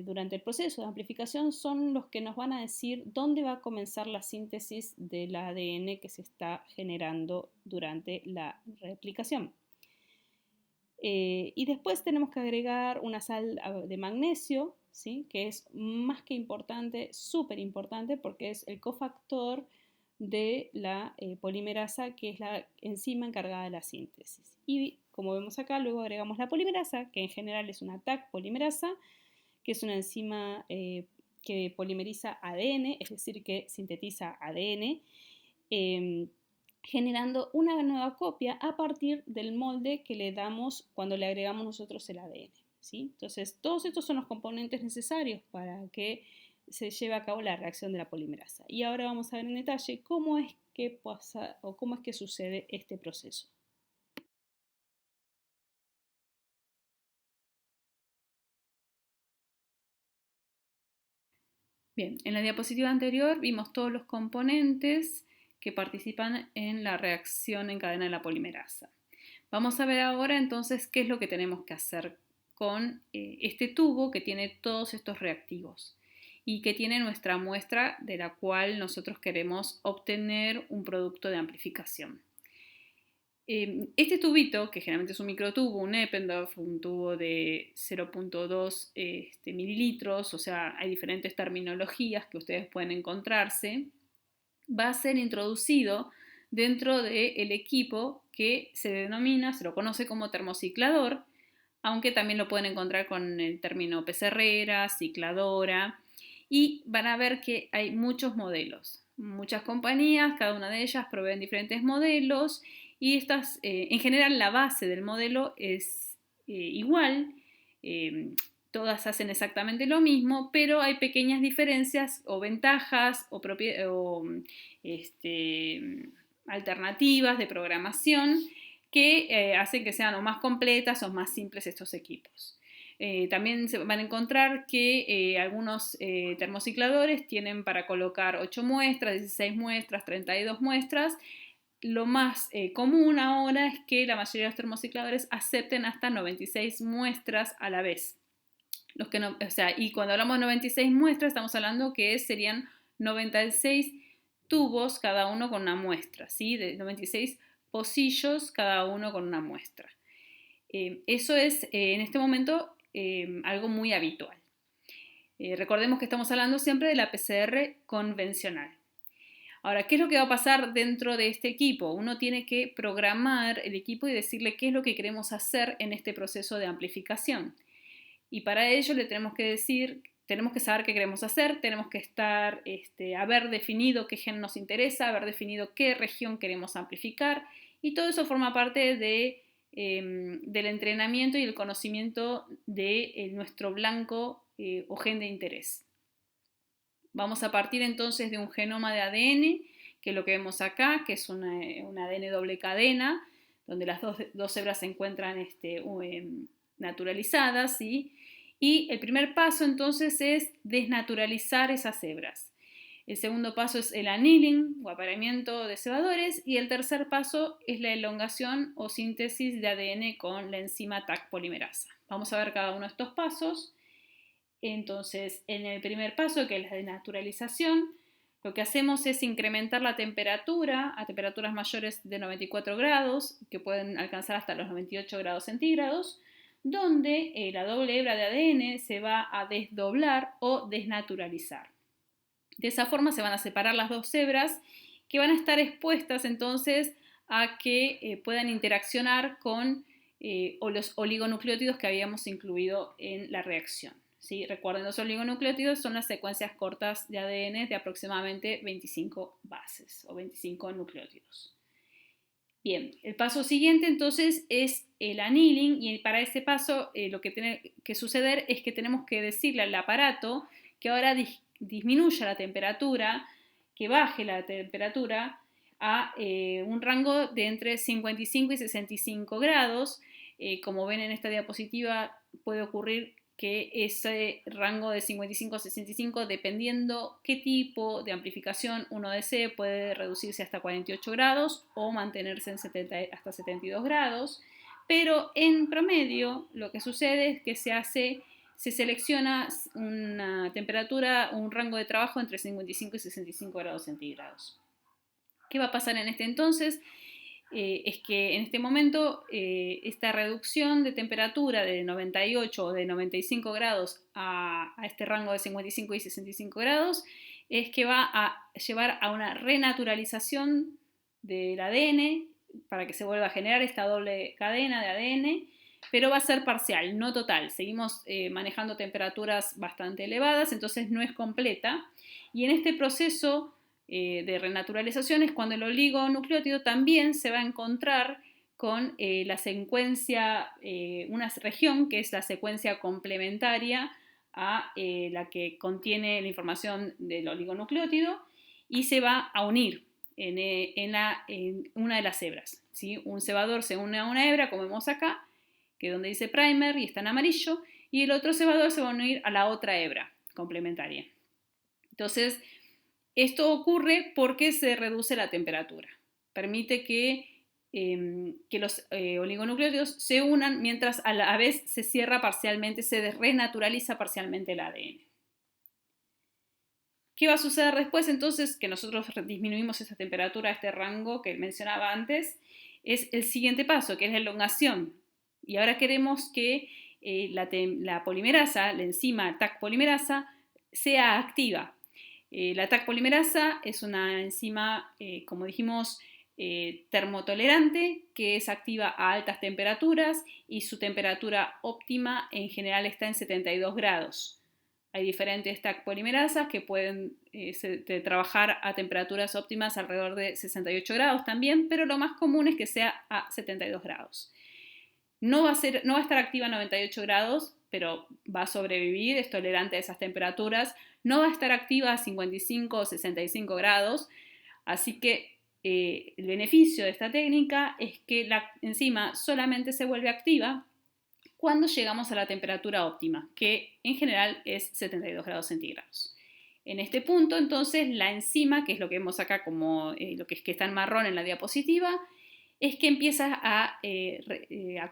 durante el proceso de amplificación son los que nos van a decir dónde va a comenzar la síntesis del ADN que se está generando durante la replicación. Y después tenemos que agregar una sal de magnesio, ¿sí? Que es más que importante, súper importante, porque es el cofactor de la polimerasa, que es la enzima encargada de la síntesis. Y como vemos acá, luego agregamos la polimerasa, que en general es una TAC polimerasa, que es una enzima que polimeriza ADN, es decir, que sintetiza ADN, generando una nueva copia a partir del molde que le damos cuando le agregamos nosotros el ADN. ¿Sí? Entonces, todos estos son los componentes necesarios para que se lleve a cabo la reacción de la polimerasa. Y ahora vamos a ver en detalle cómo es que pasa o cómo es que sucede este proceso. Bien, en la diapositiva anterior vimos todos los componentes que participan en la reacción en cadena de la polimerasa. Vamos a ver ahora entonces qué es lo que tenemos que hacer con este tubo que tiene todos estos reactivos y que tiene nuestra muestra de la cual nosotros queremos obtener un producto de amplificación. Este tubito, que generalmente es un microtubo, un Eppendorf, un tubo de 0.2 mililitros, o sea, hay diferentes terminologías que ustedes pueden encontrarse, va a ser introducido dentro del equipo que se lo conoce como termociclador, aunque también lo pueden encontrar con el término pezarrera, cicladora, y van a ver que hay muchos modelos. Muchas compañías, cada una de ellas proveen diferentes modelos, y estas, en general la base del modelo es igual, todas hacen exactamente lo mismo, pero hay pequeñas diferencias o ventajas o alternativas de programación que hacen que sean o más completas o más simples estos equipos. También se van a encontrar que algunos termocicladores tienen para colocar 8 muestras, 16 muestras, 32 muestras. Lo más común ahora es que la mayoría de los termocicladores acepten hasta 96 muestras a la vez. Y cuando hablamos de 96 muestras, estamos hablando que serían 96 tubos cada uno con una muestra, ¿sí? De 96 pocillos cada uno con una muestra. Eso es en este momento algo muy habitual. Recordemos que estamos hablando siempre de la PCR convencional. Ahora, ¿qué es lo que va a pasar dentro de este equipo? Uno tiene que programar el equipo y decirle qué es lo que queremos hacer en este proceso de amplificación. Y para ello le tenemos que saber qué queremos hacer, tenemos que haber definido qué gen nos interesa, haber definido qué región queremos amplificar, y todo eso forma parte del entrenamiento y el conocimiento de nuestro blanco o gen de interés. Vamos a partir entonces de un genoma de ADN, que es lo que vemos acá, que es un ADN doble cadena, donde las dos hebras se encuentran naturalizadas, ¿sí? Y el primer paso entonces es desnaturalizar esas hebras. El segundo paso es el annealing o apareamiento de cebadores y el tercer paso es la elongación o síntesis de ADN con la enzima Taq polimerasa. Vamos a ver cada uno de estos pasos. Entonces, en el primer paso, que es la denaturalización, lo que hacemos es incrementar la temperatura a temperaturas mayores de 94 grados, que pueden alcanzar hasta los 98 grados centígrados, donde la doble hebra de ADN se va a desdoblar o desnaturalizar. De esa forma se van a separar las dos hebras que van a estar expuestas entonces a que puedan interaccionar con los oligonucleótidos que habíamos incluido en la reacción. ¿Sí? Recuerden, los oligonucleótidos son las secuencias cortas de ADN de aproximadamente 25 bases o 25 nucleótidos. Bien, el paso siguiente entonces es el annealing y para ese paso lo que tiene que suceder es que tenemos que decirle al aparato que ahora disminuya la temperatura, que baje la temperatura a un rango de entre 55 y 65 grados. Como ven en esta diapositiva, puede ocurrir que ese rango de 55 a 65, dependiendo qué tipo de amplificación uno desee, puede reducirse hasta 48 grados o mantenerse en hasta 72 grados. Pero en promedio lo que sucede es que se selecciona una temperatura, un rango de trabajo entre 55 y 65 grados centígrados. ¿Qué va a pasar en este entonces? Es que en este momento esta reducción de temperatura de 98 o de 95 grados a este rango de 55 y 65 grados es que va a llevar a una renaturalización del ADN para que se vuelva a generar esta doble cadena de ADN, pero va a ser parcial, no total. Seguimos manejando temperaturas bastante elevadas, entonces no es completa. Y en este proceso de renaturalización es cuando el oligonucleótido también se va a encontrar con la secuencia, una región que es la secuencia complementaria a la que contiene la información del oligonucleótido y se va a unir en una de las hebras. ¿Sí? Un cebador se une a una hebra, como vemos acá, que es donde dice primer y está en amarillo, y el otro cebador se va a unir a la otra hebra complementaria. Entonces, esto ocurre porque se reduce la temperatura. Permite que los oligonucleótidos se unan mientras a la vez se cierra parcialmente, se renaturaliza parcialmente el ADN. ¿Qué va a suceder después entonces? Que nosotros disminuimos esa temperatura a este rango que mencionaba antes. Es el siguiente paso, que es la elongación. Y ahora queremos que la polimerasa, la enzima Taq polimerasa, sea activa. La Taq polimerasa es una enzima, como dijimos, termotolerante, que es activa a altas temperaturas y su temperatura óptima en general está en 72 grados. Hay diferentes Taq polimerasas que pueden trabajar a temperaturas óptimas alrededor de 68 grados también, pero lo más común es que sea a 72 grados. No va a estar activa a 98 grados, pero va a sobrevivir, es tolerante a esas temperaturas. No va a estar activa a 55 o 65 grados, así que el beneficio de esta técnica es que la enzima solamente se vuelve activa cuando llegamos a la temperatura óptima, que en general es 72 grados centígrados. En este punto, entonces, la enzima, que es lo que vemos acá como lo que está en marrón en la diapositiva, es que empieza a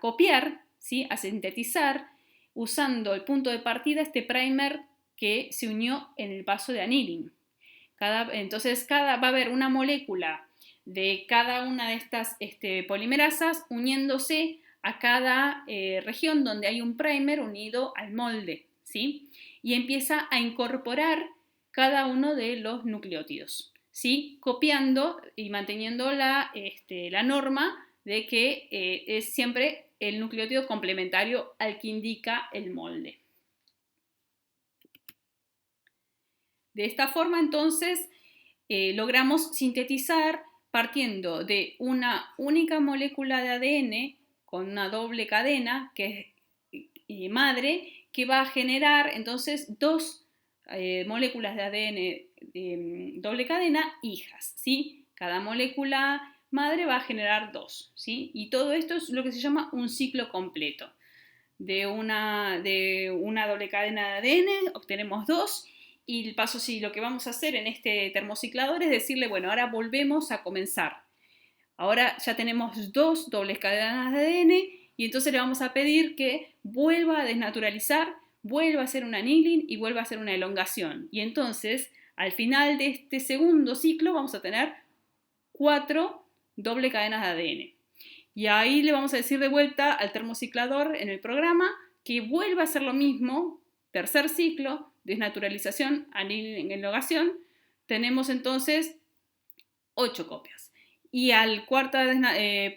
copiar, ¿sí? A sintetizar, usando el punto de partida este primer que se unió en el paso de annealing. Entonces va a haber una molécula de cada una de estas polimerasas uniéndose a cada región donde hay un primer unido al molde, ¿sí? Y empieza a incorporar cada uno de los nucleótidos, ¿sí? Copiando y manteniendo la norma de que es siempre el nucleótido complementario al que indica el molde. De esta forma, entonces, logramos sintetizar partiendo de una única molécula de ADN con una doble cadena, que es madre, que va a generar entonces dos moléculas de ADN doble cadena hijas, ¿sí? Cada molécula madre va a generar dos, ¿sí? Y todo esto es lo que se llama un ciclo completo. de una doble cadena de ADN, obtenemos 2, y el paso sí, lo que vamos a hacer en este termociclador es decirle, bueno, ahora volvemos a comenzar. Ahora ya tenemos 2 dobles cadenas de ADN y entonces le vamos a pedir que vuelva a desnaturalizar, vuelva a hacer un annealing y vuelva a hacer una elongación. Y entonces, al final de este segundo ciclo, vamos a tener 4 doble cadenas de ADN. Y ahí le vamos a decir de vuelta al termociclador en el programa que vuelva a hacer lo mismo, tercer ciclo, desnaturalización, annealing, elongación. Tenemos entonces 8 copias. Y al cuarto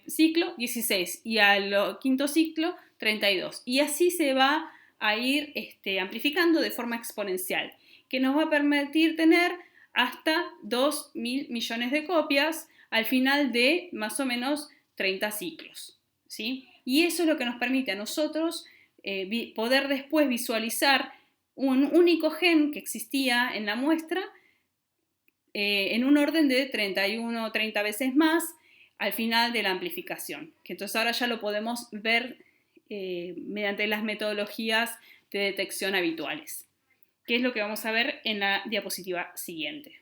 ciclo, 16. Y al quinto ciclo, 32. Y así se va a ir amplificando de forma exponencial, que nos va a permitir tener hasta 2.000 millones de copias al final de más o menos 30 ciclos, ¿sí? Y eso es lo que nos permite a nosotros poder después visualizar un único gen que existía en la muestra en un orden de 31 o 30 veces más al final de la amplificación, que entonces ahora ya lo podemos ver mediante las metodologías de detección habituales, que es lo que vamos a ver en la diapositiva siguiente.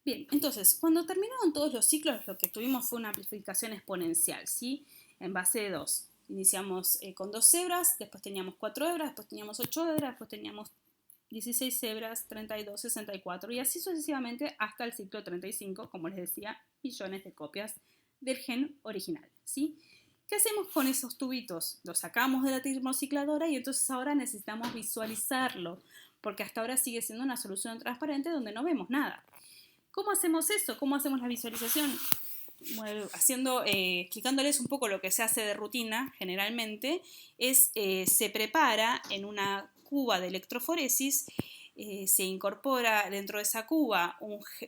Bien, entonces, cuando terminaron todos los ciclos, lo que tuvimos fue una amplificación exponencial, ¿sí? En base de 2. Iniciamos con 2 hebras, después teníamos 4 hebras, después teníamos 8 hebras, después teníamos 16 hebras, 32, 64 y así sucesivamente hasta el ciclo 35, como les decía, millones de copias del gen original, ¿sí? ¿Qué hacemos con esos tubitos? Los sacamos de la termocicladora y entonces ahora necesitamos visualizarlo, porque hasta ahora sigue siendo una solución transparente donde no vemos nada. ¿Cómo hacemos eso? ¿Cómo hacemos la visualización? Bueno, explicándoles un poco lo que se hace de rutina generalmente, se prepara en una cuba de electroforesis, se incorpora dentro de esa cuba,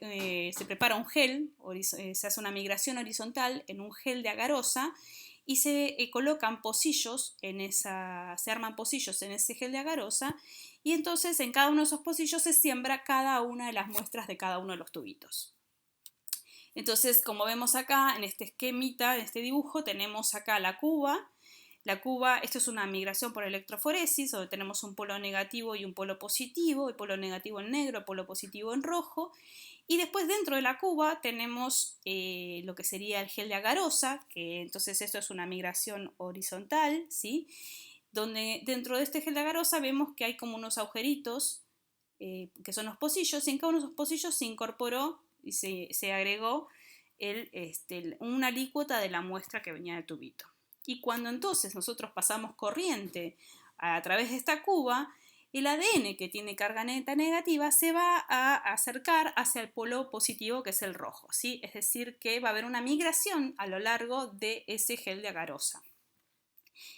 se prepara un gel, se hace una migración horizontal en un gel de agarosa y se colocan pocillos se arman pocillos en ese gel de agarosa y entonces en cada uno de esos pocillos se siembra cada una de las muestras de cada uno de los tubitos. Entonces, como vemos acá en este esquemita, en este dibujo, tenemos acá la cuba. La cuba, esto es una migración por electroforesis, donde tenemos un polo negativo y un polo positivo, el polo negativo en negro, el polo positivo en rojo. Y después dentro de la cuba tenemos lo que sería el gel de agarosa, que entonces esto es una migración horizontal, ¿sí? Donde dentro de este gel de agarosa vemos que hay como unos agujeritos, que son los pocillos, y en cada uno de esos pocillos se incorporó y se agregó una alícuota de la muestra que venía del tubito. Y cuando entonces nosotros pasamos corriente a través de esta cuba, el ADN que tiene carga neta negativa se va a acercar hacia el polo positivo, que es el rojo, ¿sí? Es decir, que va a haber una migración a lo largo de ese gel de agarosa.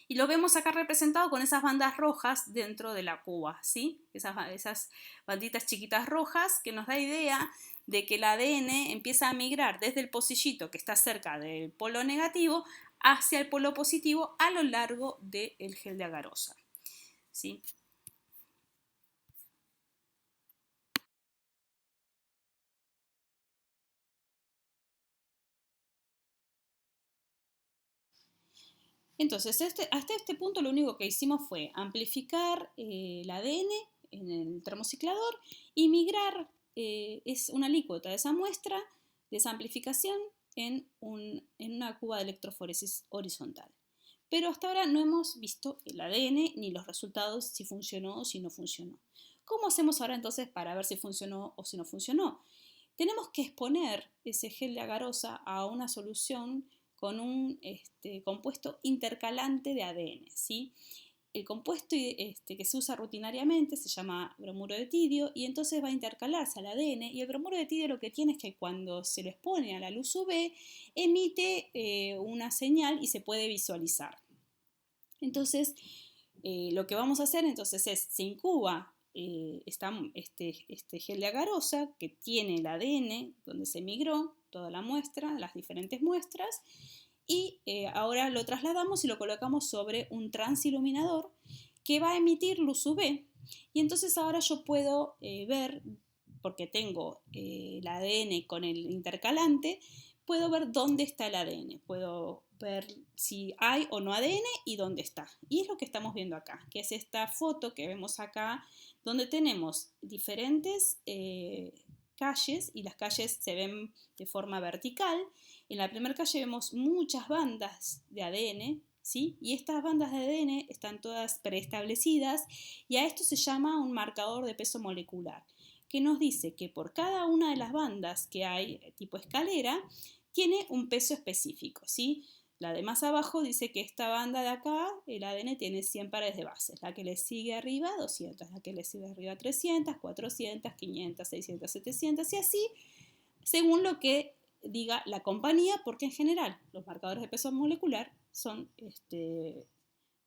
Y lo vemos acá representado con esas bandas rojas dentro de la cuba, ¿sí? Esas banditas chiquitas rojas que nos da idea de que el ADN empieza a migrar desde el pocillito que está cerca del polo negativo hacia el polo positivo a lo largo del gel de agarosa, ¿sí? Entonces, hasta este punto lo único que hicimos fue amplificar el ADN en el termociclador y migrar es una alícuota de esa muestra, de esa amplificación, en una cuba de electroforesis horizontal. Pero hasta ahora no hemos visto el ADN ni los resultados, si funcionó o si no funcionó. ¿Cómo hacemos ahora entonces para ver si funcionó o si no funcionó? Tenemos que exponer ese gel de agarosa a una solución con un compuesto intercalante de ADN, ¿sí? El compuesto que se usa rutinariamente se llama bromuro de tidio y entonces va a intercalarse al ADN y el bromuro de tidio lo que tiene es que cuando se lo expone a la luz UV emite una señal y se puede visualizar. Entonces, lo que vamos a hacer entonces es, se incuba este gel de agarosa que tiene el ADN donde se migró toda la muestra, las diferentes muestras, y ahora lo trasladamos y lo colocamos sobre un transiluminador que va a emitir luz UV. Y entonces ahora yo puedo ver porque tengo el ADN con el intercalante, puedo ver dónde está el ADN, puedo ver si hay o no ADN y dónde está. Y es lo que estamos viendo acá, que es esta foto que vemos acá, donde tenemos diferentes calles y las calles se ven de forma vertical. En la primera calle vemos muchas bandas de ADN, ¿sí? Y estas bandas de ADN están todas preestablecidas y a esto se llama un marcador de peso molecular, que nos dice que por cada una de las bandas que hay tipo escalera, tiene un peso específico, ¿sí? La de más abajo dice que esta banda de acá, el ADN tiene 100 pares de bases, la que le sigue arriba 200, la que le sigue arriba 300, 400, 500, 600, 700 y así, según lo que diga la compañía, porque en general los marcadores de peso molecular son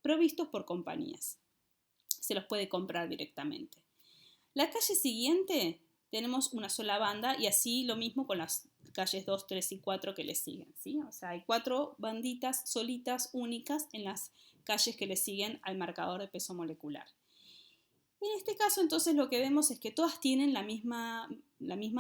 provistos por compañías. Se los puede comprar directamente. La calle siguiente tenemos una sola banda y así lo mismo con las calles 2, 3 y 4 que le siguen, ¿sí? O sea, hay 4 banditas solitas únicas en las calles que le siguen al marcador de peso molecular. En este caso, entonces, lo que vemos es que todas tienen la misma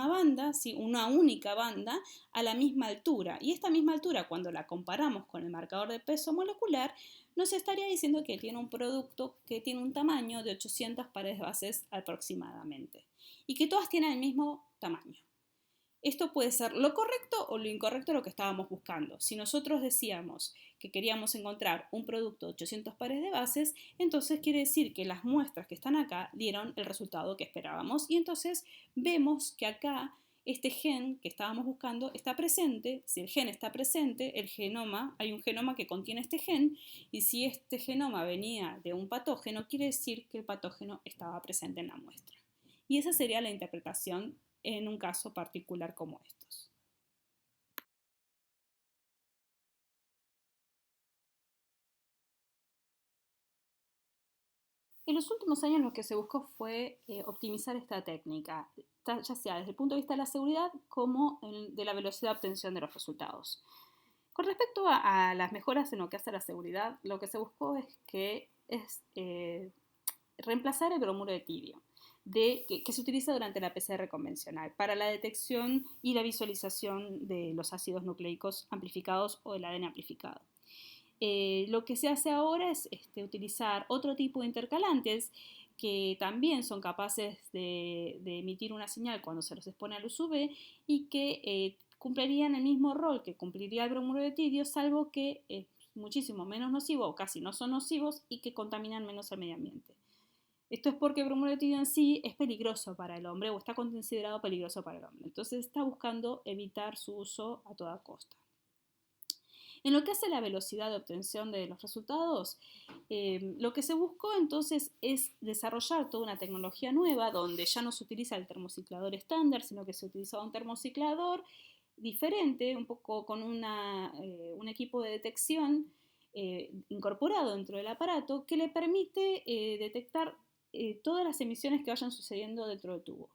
banda, ¿sí? Una única banda a la misma altura. Y esta misma altura, cuando la comparamos con el marcador de peso molecular, nos estaría diciendo que tiene un producto que tiene un tamaño de 800 pares de bases aproximadamente. Y que todas tienen el mismo tamaño. Esto puede ser lo correcto o lo incorrecto de lo que estábamos buscando. Si nosotros decíamos que queríamos encontrar un producto de 800 pares de bases, entonces quiere decir que las muestras que están acá dieron el resultado que esperábamos y entonces vemos que acá este gen que estábamos buscando está presente. Si el gen está presente, el genoma, hay un genoma que contiene este gen y si este genoma venía de un patógeno, quiere decir que el patógeno estaba presente en la muestra. Y esa sería la interpretación en un caso particular como estos. En los últimos años lo que se buscó fue optimizar esta técnica, ya sea desde el punto de vista de la seguridad como de la velocidad de obtención de los resultados. Con respecto a las mejoras en lo que hace a la seguridad, lo que se buscó es reemplazar el bromuro de tirio, que se utiliza durante la PCR convencional para la detección y la visualización de los ácidos nucleicos amplificados o del ADN amplificado. Lo que se hace ahora es utilizar otro tipo de intercalantes que también son capaces de emitir una señal cuando se los expone a luz UV y que cumplirían el mismo rol que cumpliría el bromuro de tirio, salvo que es muchísimo menos nocivo o casi no son nocivos y que contaminan menos al medio ambiente. Esto es porque el bromuro de tirio en sí es peligroso para el hombre o está considerado peligroso para el hombre. Entonces está buscando evitar su uso a toda costa. En lo que hace la velocidad de obtención de los resultados, lo que se buscó entonces es desarrollar toda una tecnología nueva donde ya no se utiliza el termociclador estándar, sino que se utiliza un termociclador diferente, un poco con un equipo de detección incorporado dentro del aparato que le permite detectar todas las emisiones que vayan sucediendo dentro del tubo.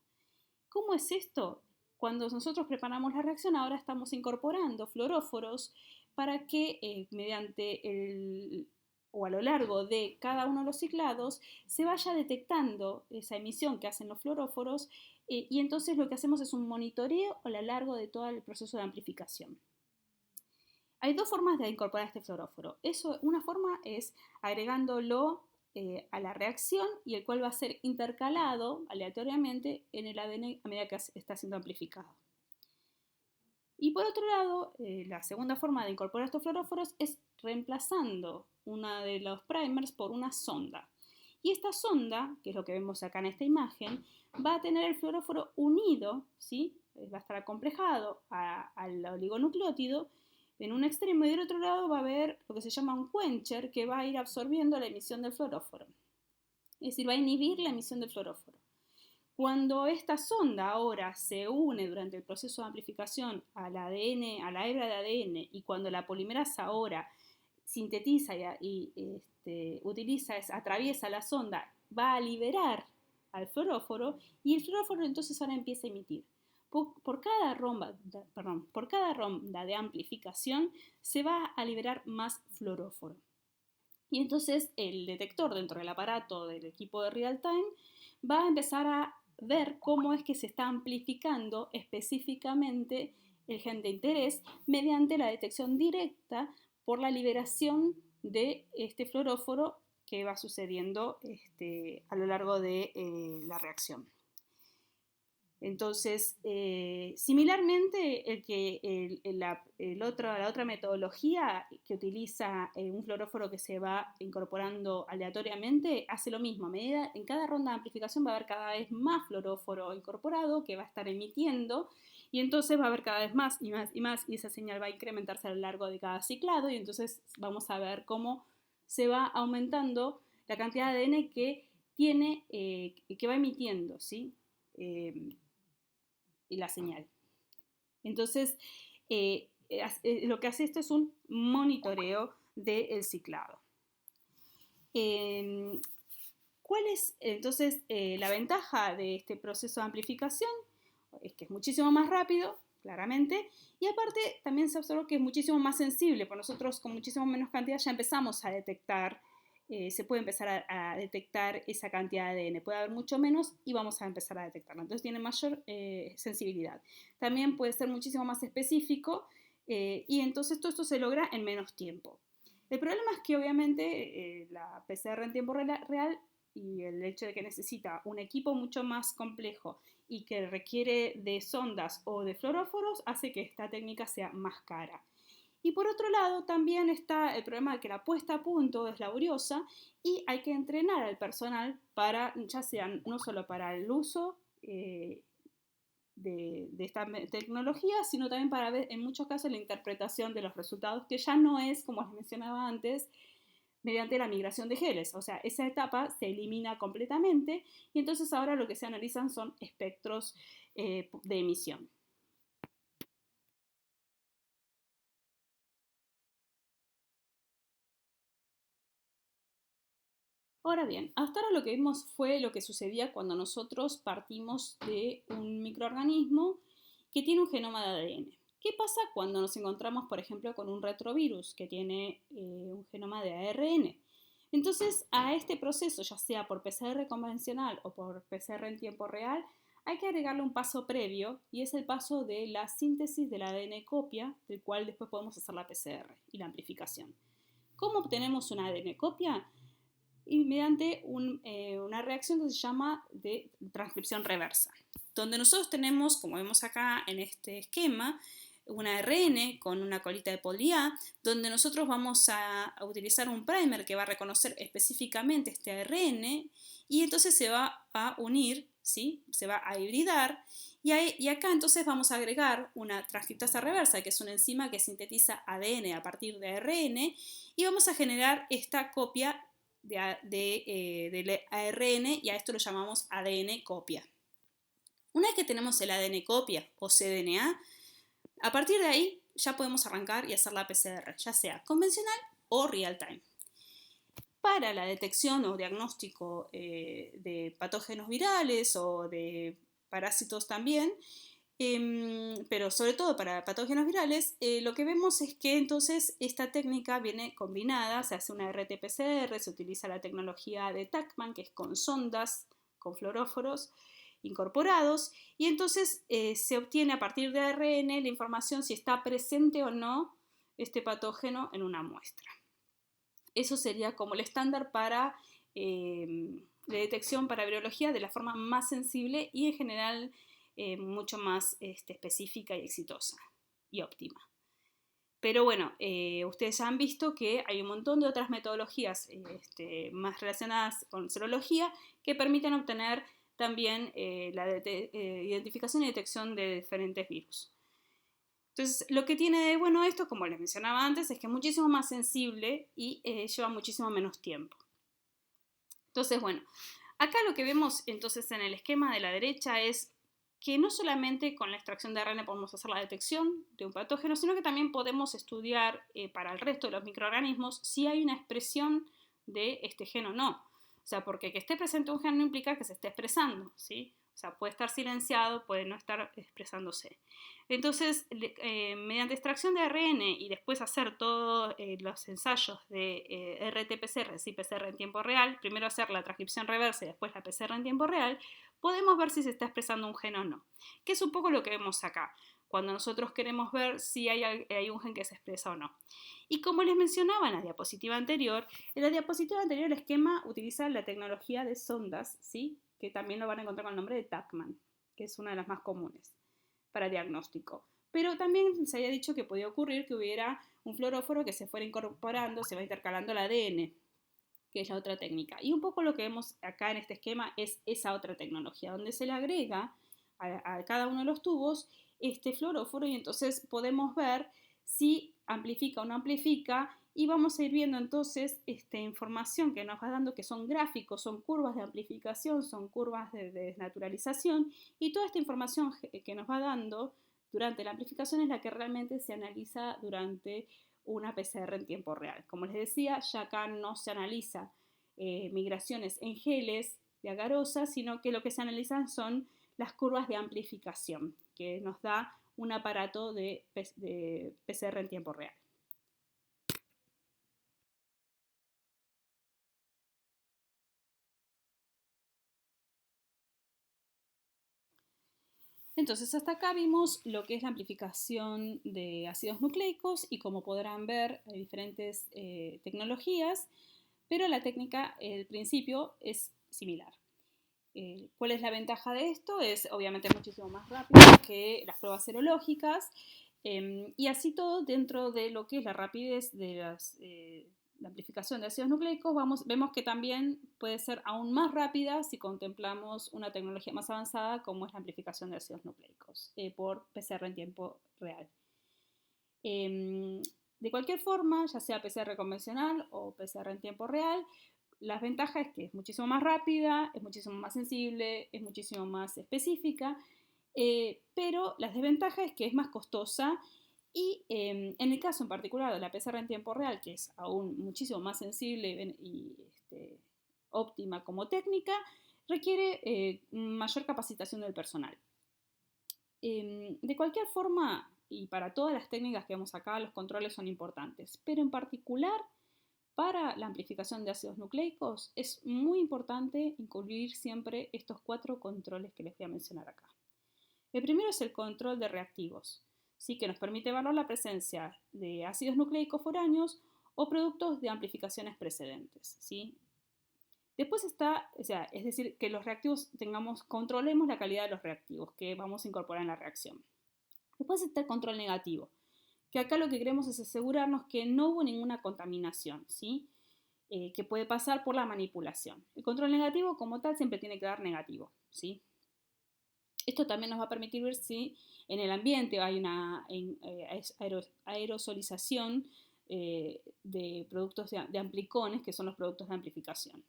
¿Cómo es esto? Cuando nosotros preparamos la reacción, ahora estamos incorporando fluoróforos para que mediante o a lo largo de cada uno de los ciclados se vaya detectando esa emisión que hacen los fluoróforos y entonces lo que hacemos es un monitoreo a lo largo de todo el proceso de amplificación. Hay 2 formas de incorporar este fluoróforo. Una forma es agregándolo a la reacción y el cual va a ser intercalado aleatoriamente en el ADN a medida que está siendo amplificado. Y por otro lado, la segunda forma de incorporar estos fluoróforos es reemplazando uno de los primers por una sonda. Y esta sonda, que es lo que vemos acá en esta imagen, va a tener el fluoróforo unido, ¿sí? Va a estar acomplejado al oligonucleótido en un extremo y del otro lado va a haber lo que se llama un quencher que va a ir absorbiendo la emisión del fluoróforo. Es decir, va a inhibir la emisión del fluoróforo. Cuando esta sonda ahora se une durante el proceso de amplificación al ADN, a la hebra de ADN, y cuando la polimerasa ahora sintetiza y atraviesa la sonda, va a liberar al fluoróforo y el fluoróforo entonces ahora empieza a emitir. Por cada ronda de amplificación se va a liberar más fluoróforo. Y entonces el detector dentro del aparato del equipo de real time va a empezar a ver cómo es que se está amplificando específicamente el gen de interés mediante la detección directa por la liberación de este fluoróforo que va sucediendo a lo largo de la reacción. Entonces, similarmente, la otra metodología que utiliza un fluoróforo que se va incorporando aleatoriamente hace lo mismo. En cada ronda de amplificación va a haber cada vez más fluoróforo incorporado que va a estar emitiendo y entonces va a haber cada vez más y más y más y esa señal va a incrementarse a lo largo de cada ciclado y entonces vamos a ver cómo se va aumentando la cantidad de ADN que tiene, que va emitiendo, ¿sí? Y la señal. Entonces, lo que hace esto es un monitoreo del ciclado. ¿Cuál es entonces la ventaja de este proceso de amplificación? Es que es muchísimo más rápido, claramente, y aparte también se observó que es muchísimo más sensible, porque nosotros con muchísimo menos cantidad ya empezamos a detectar, se puede empezar a detectar esa cantidad de ADN, puede haber mucho menos y vamos a empezar a detectarla, entonces tiene mayor sensibilidad. También puede ser muchísimo más específico y entonces todo esto se logra en menos tiempo. El problema es que obviamente la PCR en tiempo real y el hecho de que necesita un equipo mucho más complejo y que requiere de sondas o de fluoróforos hace que esta técnica sea más cara. Y por otro lado también está el problema de que la puesta a punto es laboriosa y hay que entrenar al personal para, ya sea no solo para el uso de esta tecnología, sino también para ver en muchos casos la interpretación de los resultados, que ya no es, como les mencionaba antes, mediante la migración de geles. O sea, esa etapa se elimina completamente y entonces ahora lo que se analizan son espectros de emisión. Ahora bien, hasta ahora lo que vimos fue lo que sucedía cuando nosotros partimos de un microorganismo que tiene un genoma de ADN. ¿Qué pasa cuando nos encontramos, por ejemplo, con un retrovirus que tiene un genoma de ARN? Entonces, a este proceso, ya sea por PCR convencional o por PCR en tiempo real, hay que agregarle un paso previo y es el paso de la síntesis del ADN copia, del cual después podemos hacer la PCR y la amplificación. ¿Cómo obtenemos una ADN copia? Y mediante una reacción que se llama de transcripción reversa, donde nosotros tenemos, como vemos acá en este esquema, un ARN con una colita de poli-A, donde nosotros vamos a utilizar un primer que va a reconocer específicamente este ARN y entonces se va a unir, ¿sí? Se va a hibridar y acá entonces vamos a agregar una transcriptasa reversa, que es una enzima que sintetiza ADN a partir de ARN y vamos a generar esta copia del ARN y a esto lo llamamos ADN copia. Una vez que tenemos el ADN copia o cDNA, a partir de ahí ya podemos arrancar y hacer la PCR, ya sea convencional o real time. Para la detección o diagnóstico de patógenos virales o de parásitos también, pero sobre todo para patógenos virales, lo que vemos es que entonces esta técnica viene combinada, se hace una RT-PCR, se utiliza la tecnología de Taqman, que es con sondas, con fluoróforos incorporados, y entonces se obtiene a partir de ARN la información si está presente o no este patógeno en una muestra. Eso sería como el estándar para de detección para virología de la forma más sensible y en general mucho más específica y exitosa y óptima. Pero bueno, ustedes ya han visto que hay un montón de otras metodologías más relacionadas con serología que permiten obtener también la identificación y detección de diferentes virus. Entonces, lo que tiene de bueno esto, como les mencionaba antes, es que es muchísimo más sensible y lleva muchísimo menos tiempo. Entonces, bueno, acá lo que vemos entonces en el esquema de la derecha es que no solamente con la extracción de ARN podemos hacer la detección de un patógeno, sino que también podemos estudiar para el resto de los microorganismos si hay una expresión de este gen o no. O sea, porque que esté presente un gen no implica que se esté expresando, ¿sí? O sea, puede estar silenciado, puede no estar expresándose. Entonces, mediante extracción de ARN y después hacer todos los ensayos de RT-PCR, sí, PCR en tiempo real, primero hacer la transcripción reversa y después la PCR en tiempo real, podemos ver si se está expresando un gen o no, que es un poco lo que vemos acá, cuando nosotros queremos ver si hay un gen que se expresa o no. Y como les mencionaba en la diapositiva anterior, el esquema utiliza la tecnología de sondas, ¿sí? Que también lo van a encontrar con el nombre de TaqMan, que es una de las más comunes para diagnóstico. Pero también se había dicho que podía ocurrir que hubiera un fluoróforo que se fuera incorporando, se va intercalando el ADN, que es la otra técnica. Y un poco lo que vemos acá en este esquema es esa otra tecnología, donde se le agrega a cada uno de los tubos este fluoróforo y entonces podemos ver si amplifica o no amplifica y vamos a ir viendo entonces esta información que nos va dando, que son gráficos, son curvas de amplificación, son curvas de desnaturalización y toda esta información que nos va dando durante la amplificación es la que realmente se analiza durante una PCR en tiempo real. Como les decía, ya acá no se analiza migraciones en geles de agarosa, sino que lo que se analizan son las curvas de amplificación, que nos da un aparato de PCR en tiempo real. Entonces, hasta acá vimos lo que es la amplificación de ácidos nucleicos y como podrán ver, hay diferentes tecnologías, pero la técnica, el principio, es similar. ¿Cuál es la ventaja de esto? Es obviamente muchísimo más rápido que las pruebas serológicas y así todo dentro de lo que es la rapidez de la amplificación de ácidos nucleicos, vemos que también puede ser aún más rápida si contemplamos una tecnología más avanzada como es la amplificación de ácidos nucleicos por PCR en tiempo real. De cualquier forma, ya sea PCR convencional o PCR en tiempo real, las ventajas es que es muchísimo más rápida, es muchísimo más sensible, es muchísimo más específica, pero las desventajas es que es más costosa y en el caso en particular de la PCR en tiempo real, que es aún muchísimo más sensible y óptima como técnica, requiere mayor capacitación del personal. De cualquier forma, y para todas las técnicas que vemos acá, los controles son importantes, pero en particular para la amplificación de ácidos nucleicos es muy importante incluir siempre estos 4 controles que les voy a mencionar acá. El primero es el control de reactivos, ¿sí? Que nos permite evaluar la presencia de ácidos nucleicos foráneos o productos de amplificaciones precedentes, ¿sí? Después está, es decir, que los reactivos controlemos la calidad de los reactivos que vamos a incorporar en la reacción. Después está el control negativo, que acá lo que queremos es asegurarnos que no hubo ninguna contaminación, ¿sí? Que puede pasar por la manipulación. El control negativo como tal siempre tiene que dar negativo, ¿sí? Esto también nos va a permitir ver si en el ambiente hay una aerosolización de productos de amplicones, que son los productos de amplificación.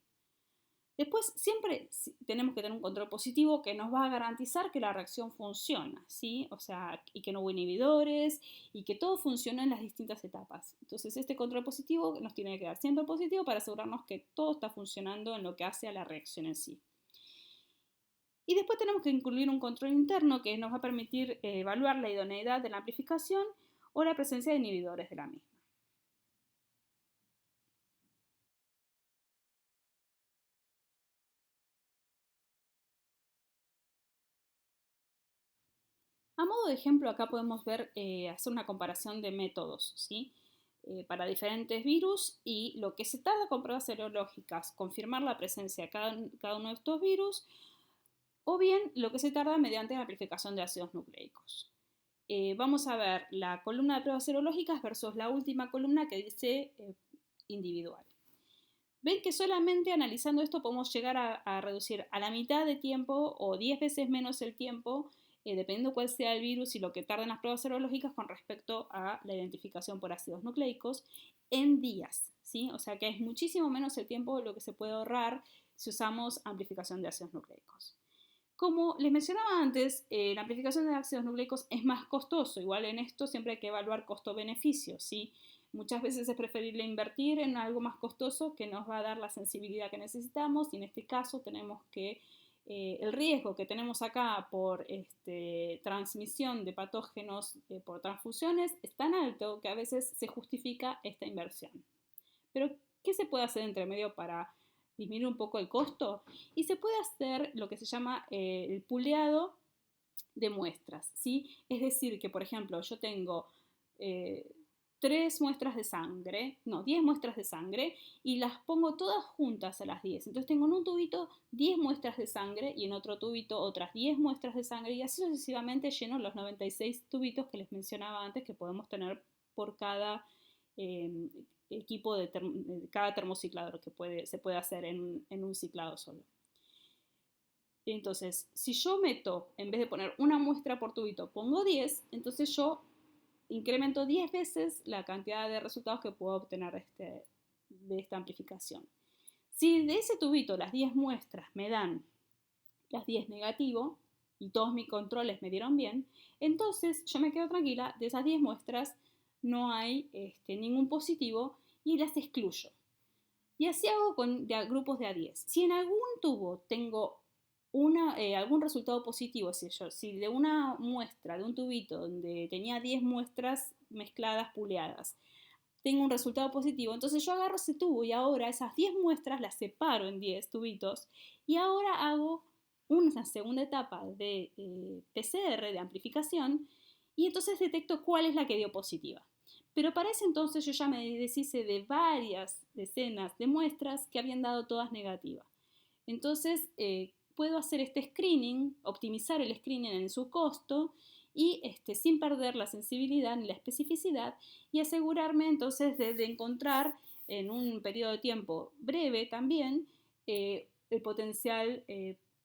Después, siempre tenemos que tener un control positivo que nos va a garantizar que la reacción funciona, ¿sí? O sea, y que no hubo inhibidores y que todo funciona en las distintas etapas. Entonces, este control positivo nos tiene que dar siempre positivo para asegurarnos que todo está funcionando en lo que hace a la reacción en sí. Y después tenemos que incluir un control interno que nos va a permitir evaluar la idoneidad de la amplificación o la presencia de inhibidores de la misma. A modo de ejemplo, acá podemos ver, hacer una comparación de métodos, ¿sí? Para diferentes virus y lo que se tarda con pruebas serológicas, confirmar la presencia de cada uno de estos virus, o bien lo que se tarda mediante la amplificación de ácidos nucleicos. Vamos a ver la columna de pruebas serológicas versus la última columna que dice individual. Ven que solamente analizando esto podemos llegar a reducir a la mitad de tiempo o 10 veces menos el tiempo, dependiendo cuál sea el virus y lo que tardan las pruebas serológicas con respecto a la identificación por ácidos nucleicos en días, ¿sí? O sea que es muchísimo menos el tiempo lo que se puede ahorrar si usamos amplificación de ácidos nucleicos. Como les mencionaba antes, la amplificación de ácidos nucleicos es más costoso. Igual en esto siempre hay que evaluar costo-beneficio, ¿sí? Muchas veces es preferible invertir en algo más costoso que nos va a dar la sensibilidad que necesitamos y en este caso tenemos que el riesgo que tenemos acá por transmisión de patógenos por transfusiones es tan alto que a veces se justifica esta inversión. Pero, ¿qué se puede hacer entre medio para disminuir un poco el costo? Y se puede hacer lo que se llama el puleado de muestras, ¿sí? Es decir, que por ejemplo yo tengo 3 muestras de sangre, no, 10 muestras de sangre y las pongo todas juntas a las 10. Entonces tengo en un tubito 10 muestras de sangre y en otro tubito otras 10 muestras de sangre y así sucesivamente lleno los 96 tubitos que les mencionaba antes que podemos tener por cada equipo de cada termociclador que se puede hacer en un ciclado solo. Entonces, si yo meto, en vez de poner una muestra por tubito, pongo 10, entonces yo incremento 10 veces la cantidad de resultados que puedo obtener de esta amplificación. Si de ese tubito las 10 muestras me dan las 10 negativo y todos mis controles me dieron bien, entonces yo me quedo tranquila, de esas 10 muestras no hay ningún positivo y las excluyo. Y así hago con grupos de A10. Si en algún tubo tengo algún resultado positivo, si de una muestra, de un tubito donde tenía 10 muestras mezcladas, puleadas, tengo un resultado positivo, entonces yo agarro ese tubo y ahora esas 10 muestras las separo en 10 tubitos y ahora hago una segunda etapa de PCR, de amplificación, y entonces detecto cuál es la que dio positiva. Pero para ese entonces yo ya me deshice de varias decenas de muestras que habían dado todas negativas. Entonces puedo hacer este screening, optimizar el screening en su costo y sin perder la sensibilidad ni la especificidad y asegurarme entonces de encontrar en un periodo de tiempo breve también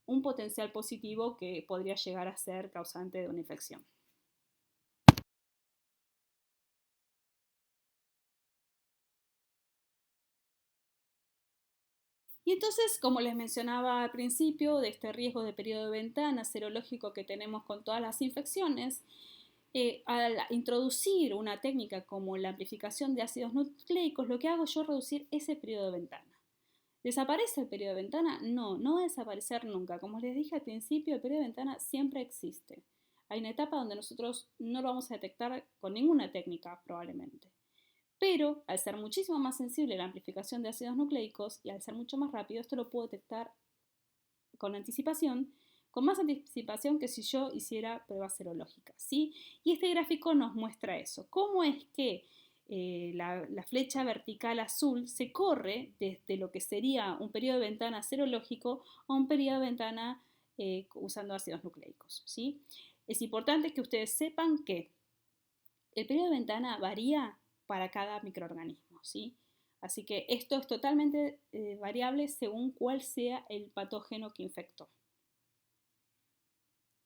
un potencial positivo que podría llegar a ser causante de una infección. Y entonces, como les mencionaba al principio, de este riesgo de periodo de ventana serológico que tenemos con todas las infecciones, al introducir una técnica como la amplificación de ácidos nucleicos, lo que hago yo es reducir ese periodo de ventana. ¿Desaparece el periodo de ventana? No, no va a desaparecer nunca. Como les dije al principio, el periodo de ventana siempre existe. Hay una etapa donde nosotros no lo vamos a detectar con ninguna técnica probablemente. Pero al ser muchísimo más sensible la amplificación de ácidos nucleicos y al ser mucho más rápido, esto lo puedo detectar con anticipación, con más anticipación que si yo hiciera pruebas serológicas, ¿sí? Y este gráfico nos muestra eso. ¿Cómo es que la flecha vertical azul se corre desde lo que sería un periodo de ventana serológico a un periodo de ventana usando ácidos nucleicos, ¿sí? Es importante que ustedes sepan que el periodo de ventana varía para cada microorganismo, ¿sí? Así que esto es totalmente variable según cuál sea el patógeno que infectó.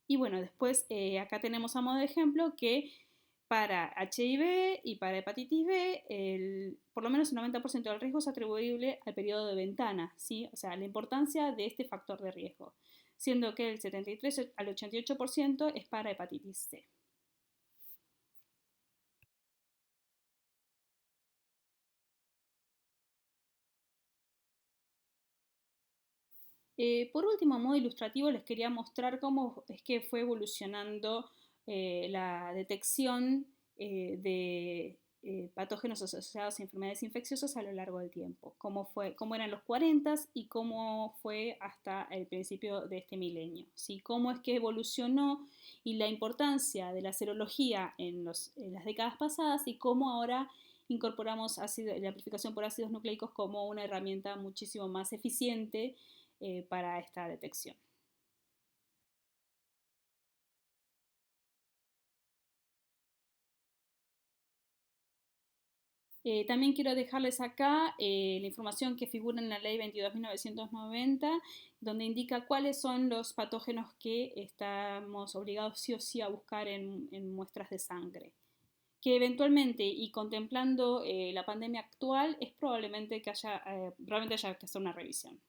Y bueno, después acá tenemos a modo de ejemplo que para HIV y para hepatitis B, por lo menos el 90% del riesgo es atribuible al periodo de ventana, ¿sí? O sea, la importancia de este factor de riesgo, siendo que el 73 al 88% es para hepatitis C. Por último, a modo ilustrativo, les quería mostrar cómo es que fue evolucionando la detección de patógenos asociados a enfermedades infecciosas a lo largo del tiempo, cómo eran los 40 y cómo fue hasta el principio de este milenio, ¿sí? Cómo es que evolucionó y la importancia de la serología en las décadas pasadas y cómo ahora incorporamos la amplificación por ácidos nucleicos como una herramienta muchísimo más eficiente para esta detección. También quiero dejarles acá la información que figura en la ley 22.990, donde indica cuáles son los patógenos que estamos obligados sí o sí a buscar en muestras de sangre. Que eventualmente y contemplando la pandemia actual es probablemente que realmente haya que hacer una revisión.